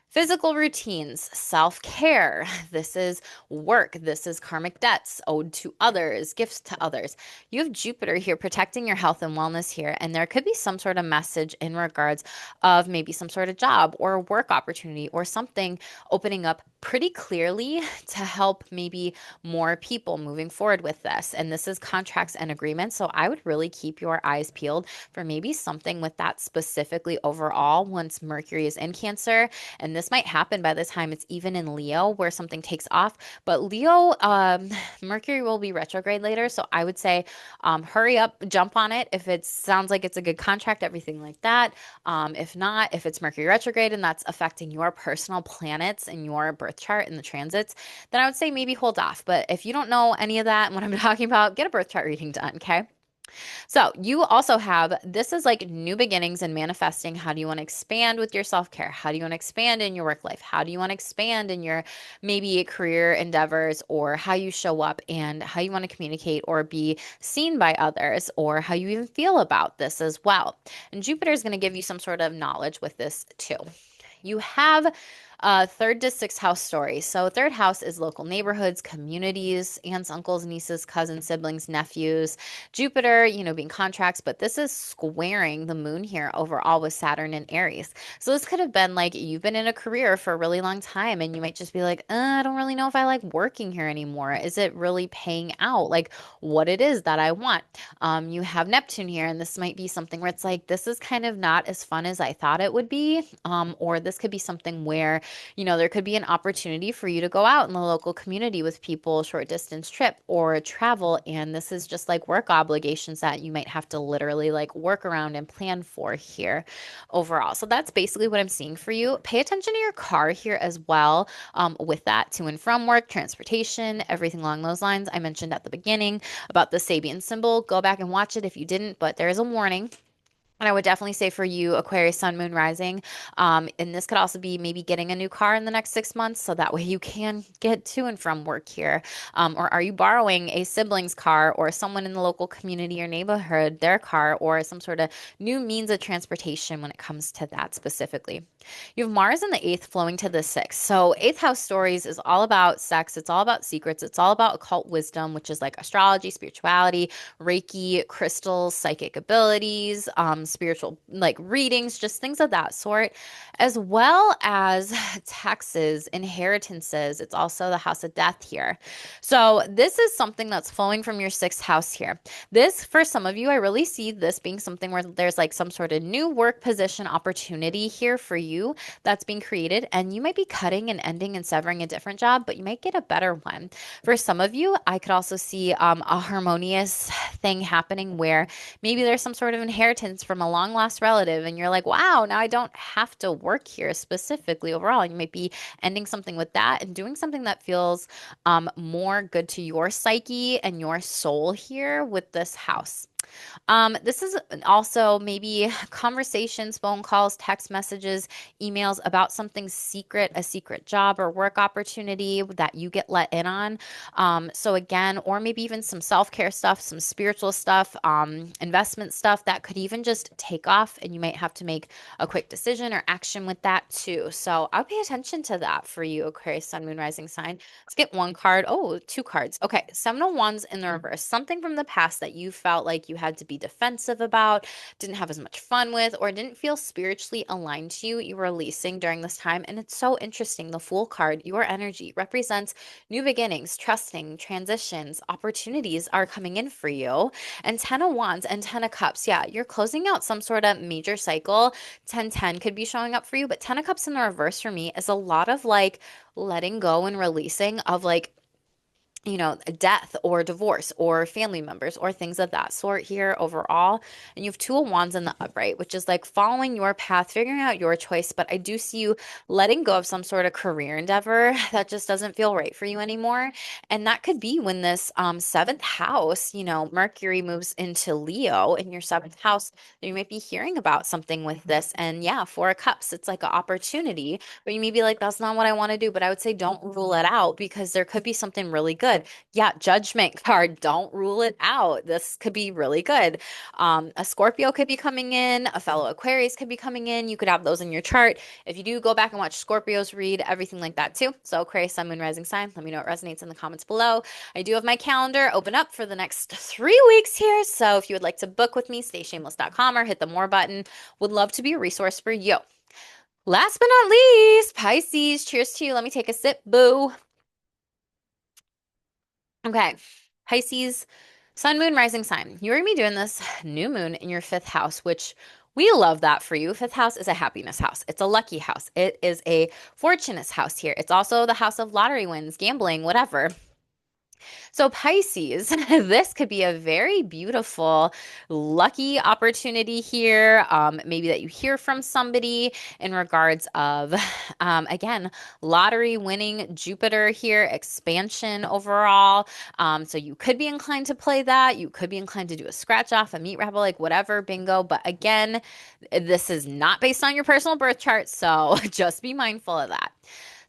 Physical routines, self-care. This is work. This is karmic debts owed to others, gifts to others. You have Jupiter here protecting your health and wellness here, and there could be some sort of message in regards of maybe some sort of job or work opportunity or something opening up pretty clearly to help maybe more people moving forward with this. And this is contracts and agreements. So I would really keep your eyes peeled for maybe something with that specifically overall once Mercury is in Cancer. And this might happen by the time it's even in Leo where something takes off. But Leo, Mercury will be retrograde later. So I would say hurry up, jump on it. If it sounds like it's a good contract, everything like that. If not, if it's Mercury retrograde and that's affecting your personal planets and your birth chart and the transits, then I would say maybe hold off. But if you don't know any of that and what I'm talking about, get a birth chart reading done, okay? So you also have, this is like new beginnings and manifesting. How do you want to expand with your self-care? How do you want to expand in your work life? How do you want to expand in your maybe career endeavors, or how you show up and how you want to communicate or be seen by others, or how you even feel about this as well. And Jupiter is going to give you some sort of knowledge with this too. You have third to sixth house story. So third house is local neighborhoods, communities, aunts, uncles, nieces, cousins, siblings, nephews. Jupiter, being contracts, but this is squaring the moon here overall with Saturn and Aries. So this could have been like you've been in a career for a really long time and you might just be like, I don't really know if I like working here anymore. Is it really paying out like what it is that I want? You have Neptune here, and this might be something where it's like, this is kind of not as fun as I thought it would be. Or this could be something where there could be an opportunity for you to go out in the local community with people, short distance trip or travel. And this is just like work obligations that you might have to literally like work around and plan for here overall. So that's basically what I'm seeing for you. Pay attention to your car here as well, with that to and from work, transportation, everything along those lines. I mentioned at the beginning about the Sabian symbol. Go back and watch it if you didn't, but there is a warning. And I would definitely say for you, Aquarius, Sun, Moon, Rising, and this could also be maybe getting a new car in the next 6 months, so that way you can get to and from work here. Or are you borrowing a sibling's car or someone in the local community or neighborhood, their car, or some sort of new means of transportation when it comes to that specifically? You have Mars in the eighth flowing to the sixth. So eighth house stories is all about sex. It's all about secrets. It's all about occult wisdom, which is like astrology, spirituality, Reiki, crystals, psychic abilities, spiritual like readings, just things of that sort, as well as taxes, inheritances. It's also the house of death here. So this is something that's flowing from your sixth house here. This, for some of you, I really see this being something where there's like some sort of new work position opportunity here for you that's being created, and you might be cutting and ending and severing a different job, but you might get a better one. For some of you, I could also see a harmonious thing happening where maybe there's some sort of inheritance from a long lost relative, and you're like, wow, now I don't have to work here specifically overall. You might be ending something with that and doing something that feels more good to your psyche and your soul here with this house. This is also maybe conversations, phone calls, text messages, emails about something secret, a secret job or work opportunity that you get let in on. So again, or maybe even some self-care stuff, some spiritual stuff, investment stuff that could even just take off, and you might have to make a quick decision or action with that too. So I'll pay attention to that for you, Aquarius, Sun, Moon, Rising sign. Let's get one card. Oh, two cards. Okay, Seven of Wands in the reverse. Something from the past that you felt like you had to be defensive about, didn't have as much fun with, or didn't feel spiritually aligned to you, you're releasing during this time. And it's so interesting. The Fool card, your energy, represents new beginnings, trusting, transitions, opportunities are coming in for you. And 10 of Wands and 10 of Cups, yeah, you're closing out some sort of major cycle. 10-10 could be showing up for you, but 10 of Cups in the reverse for me is a lot of like letting go and releasing of like death or divorce or family members or things of that sort here overall. And you have two of wands in the upright, which is like following your path, figuring out your choice. But I do see you letting go of some sort of career endeavor that just doesn't feel right for you anymore. And that could be when this seventh house, Mercury moves into Leo in your seventh house. You might be hearing about something with this. And yeah, Four of Cups, it's like an opportunity, but you may be like, that's not what I want to do. But I would say don't rule it out because there could be something really good. Yeah, judgment card. Don't rule it out. This could be really good. A Scorpio could be coming in. A fellow Aquarius could be coming in. You could have those in your chart. If you do, go back and watch Scorpios read, everything like that too. So Aquarius, Sun, Moon, Rising sign. Let me know what resonates in the comments below. I do have my calendar open up for the next 3 weeks here. So if you would like to book with me, stayshameless.com or hit the more button. Would love to be a resource for you. Last but not least, Pisces. Cheers to you. Let me take a sip. Boo. Okay, Pisces, Sun, Moon, Rising sign. You're going to be doing this new moon in your fifth house, which we love that for you. Fifth house is a happiness house. It's a lucky house. It is a fortunate house here. It's also the house of lottery wins, gambling, whatever. So, Pisces, this could be a very beautiful, lucky opportunity here. Maybe that you hear from somebody in regards of, again, lottery winning Jupiter here, expansion overall. So, you could be inclined to play that. You could be inclined to do a scratch off, a meat raffle, like whatever, bingo. But again, this is not based on your personal birth chart. So, just be mindful of that.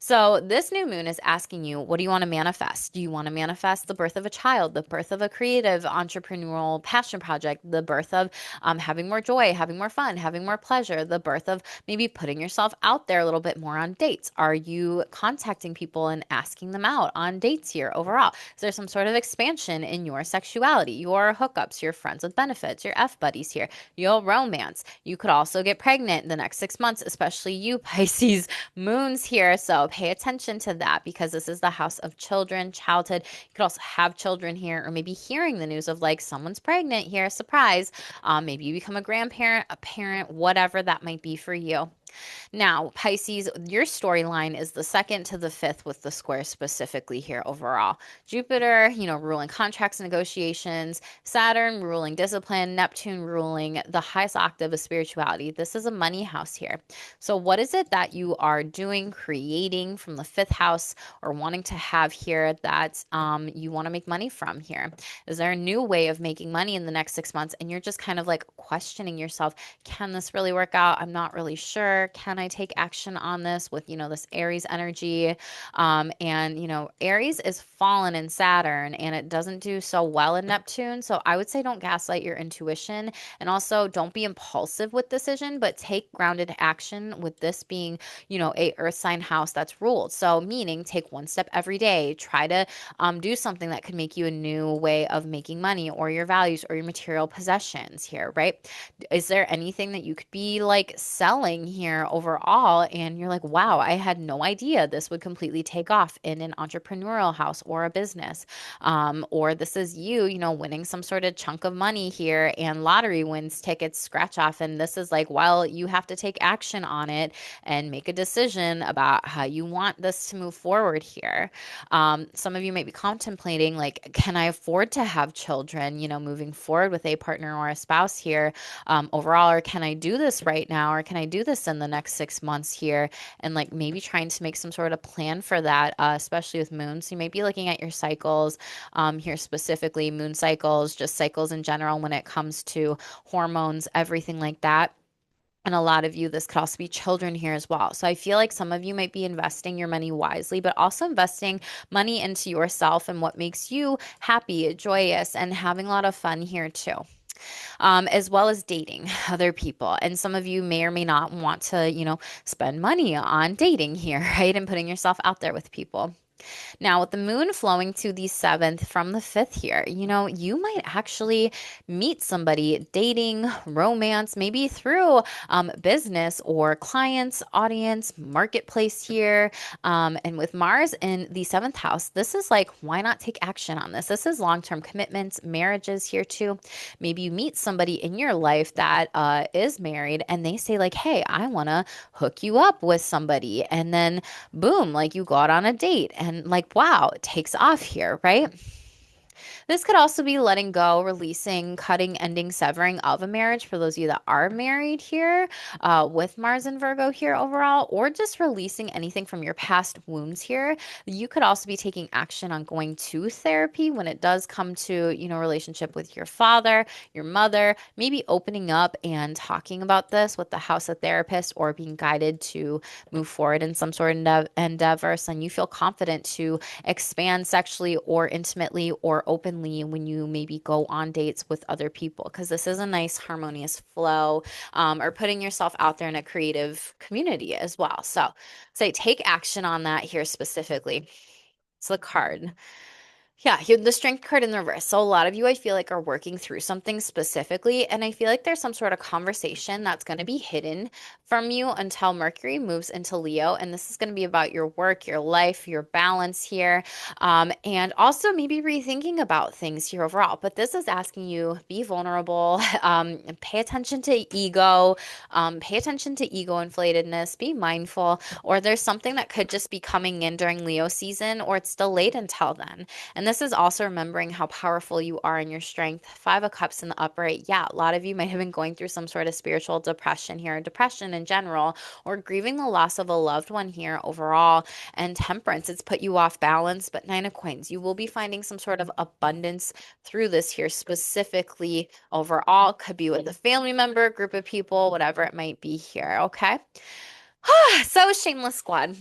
So, this new moon is asking you, what do you want to manifest? Do you want to manifest the birth of a child, the birth of a creative, entrepreneurial passion project, the birth of having more joy, having more fun, having more pleasure, the birth of maybe putting yourself out there a little bit more on dates? Are you contacting people and asking them out on dates here overall? Is there some sort of expansion in your sexuality, your hookups, your friends with benefits, your F buddies here, your romance? You could also get pregnant in the next 6 months, especially you, Pisces moons here. So, pay attention to that because this is the house of children, childhood. You could also have children here, or maybe hearing the news of like someone's pregnant here, surprise. Maybe you become a grandparent, a parent, whatever that might be for you. Now, Pisces, your storyline is the second to the fifth with the square specifically here overall. Jupiter, ruling contracts, negotiations, Saturn ruling discipline, Neptune ruling the highest octave of spirituality. This is a money house here. So, what is it that you are doing, creating from the fifth house, or wanting to have here that you want to make money from here? Is there a new way of making money in the next 6 months? And you're just kind of like questioning yourself, can this really work out? I'm not really sure. Can I take action on this with, this Aries energy? Aries is fallen in Saturn and it doesn't do so well in Neptune. So I would say don't gaslight your intuition, and also don't be impulsive with decision, but take grounded action with this being, a earth sign house that's ruled. So meaning take one step every day, try to do something that could make you a new way of making money or your values or your material possessions here, right? Is there anything that you could be like selling here overall and you're like, wow, I had no idea this would completely take off in an entrepreneurial house or a business? Or this is you, winning some sort of chunk of money here and lottery wins tickets scratch off. And this is like, well, you have to take action on it and make a decision about how you want this to move forward here. Some of you might be contemplating, like, can I afford to have children, moving forward with a partner or a spouse here overall, or can I do this right now, or can I do this in the next 6 months here? And like maybe trying to make some sort of plan for that, especially with moon. So you might be looking at your cycles here specifically, moon cycles, just cycles in general when it comes to hormones, everything like that. And a lot of you, this could also be children here as well. So I feel like some of you might be investing your money wisely, but also investing money into yourself and what makes you happy, joyous, and having a lot of fun here too. As well as dating other people. And some of you may or may not want to, spend money on dating here, right? And putting yourself out there with people. Now, with the moon flowing to the seventh from the fifth here, you might actually meet somebody, dating, romance, maybe through business or clients, audience, marketplace here. And with Mars in the seventh house, this is like, why not take action on this? This is long-term commitments, marriages here too. Maybe you meet somebody in your life that is married and they say, like, hey, I want to hook you up with somebody. And then boom, like you go out on a date and like, wow, it takes off here, right? This could also be letting go, releasing, cutting, ending, severing of a marriage for those of you that are married here with Mars and Virgo here overall, or just releasing anything from your past wounds here. You could also be taking action on going to therapy when it does come to, relationship with your father, your mother, maybe opening up and talking about this with the house of therapist or being guided to move forward in some sort of endeavor. So you feel confident to expand sexually or intimately or openly when you maybe go on dates with other people, because this is a nice harmonious flow, or putting yourself out there in a creative community as well. So say take action on that here specifically. It's the card. Yeah, the strength card in the reverse. So a lot of you, I feel like, are working through something specifically, and I feel like there's some sort of conversation that's going to be hidden from you until Mercury moves into Leo, and this is going to be about your work, your life, your balance here, and also maybe rethinking about things here overall. But this is asking you be vulnerable, pay attention to ego, pay attention to ego inflatedness, be mindful, or there's something that could just be coming in during Leo season, or it's still late until then. And this is also remembering how powerful you are in your strength. Five of Cups in the upright. Yeah, a lot of you might have been going through some sort of spiritual depression here, depression in general, or grieving the loss of a loved one here overall. And Temperance, it's put you off balance, but Nine of Coins, you will be finding some sort of abundance through this here, specifically overall. Could be with a family member, group of people, whatever it might be here. Okay. So, Shameless Squad,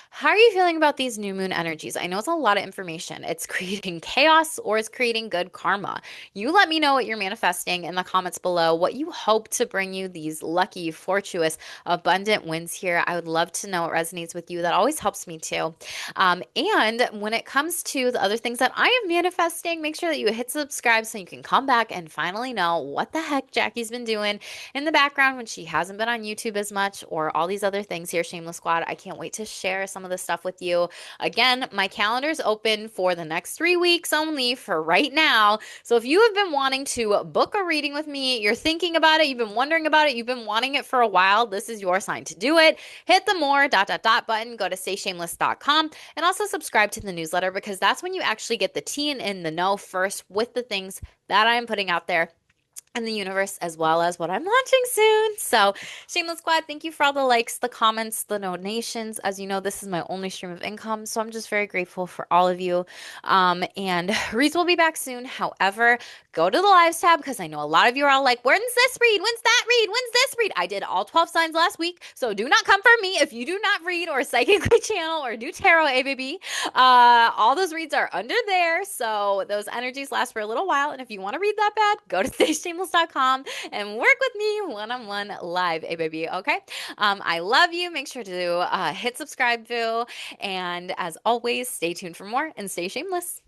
how are you feeling about these new moon energies? I know it's a lot of information. It's creating chaos or it's creating good karma. You let me know what you're manifesting in the comments below, what you hope to bring you these lucky, fortuitous, abundant wins here. I would love to know what resonates with you. That always helps me too. And when it comes to the other things that I am manifesting, make sure that you hit subscribe so you can come back and finally know what the heck Jackie's been doing in the background when she hasn't been on YouTube as much or all these other things here, Shameless Squad. I can't wait to share some of this stuff with you. Again, my calendar's open for the next 3 weeks only for right now. So if you have been wanting to book a reading with me, you're thinking about it, you've been wondering about it, you've been wanting it for a while, this is your sign to do it. Hit the more ... button, go to stayshameless.com, and also subscribe to the newsletter, because that's when you actually get the tea and in the know first with the things that I'm putting out there in the universe, as well as what I'm launching soon. So, Shameless Squad, thank you for all the likes, the comments, the donations. As you know, this is my only stream of income, so I'm just very grateful for all of you. And Reese will be back soon. However, go to the lives tab, because I know a lot of you are all like, when's this read? When's that read? When's this read? I did all 12 signs last week, so do not come for me if you do not read or psychically channel or do tarot, baby. All those reads are under there, so those energies last for a little while. And if you want to read that bad, go to stayshameless.com and work with me one-on-one live, baby. Okay. I love you. Make sure to hit subscribe, and as always, stay tuned for more and stay shameless.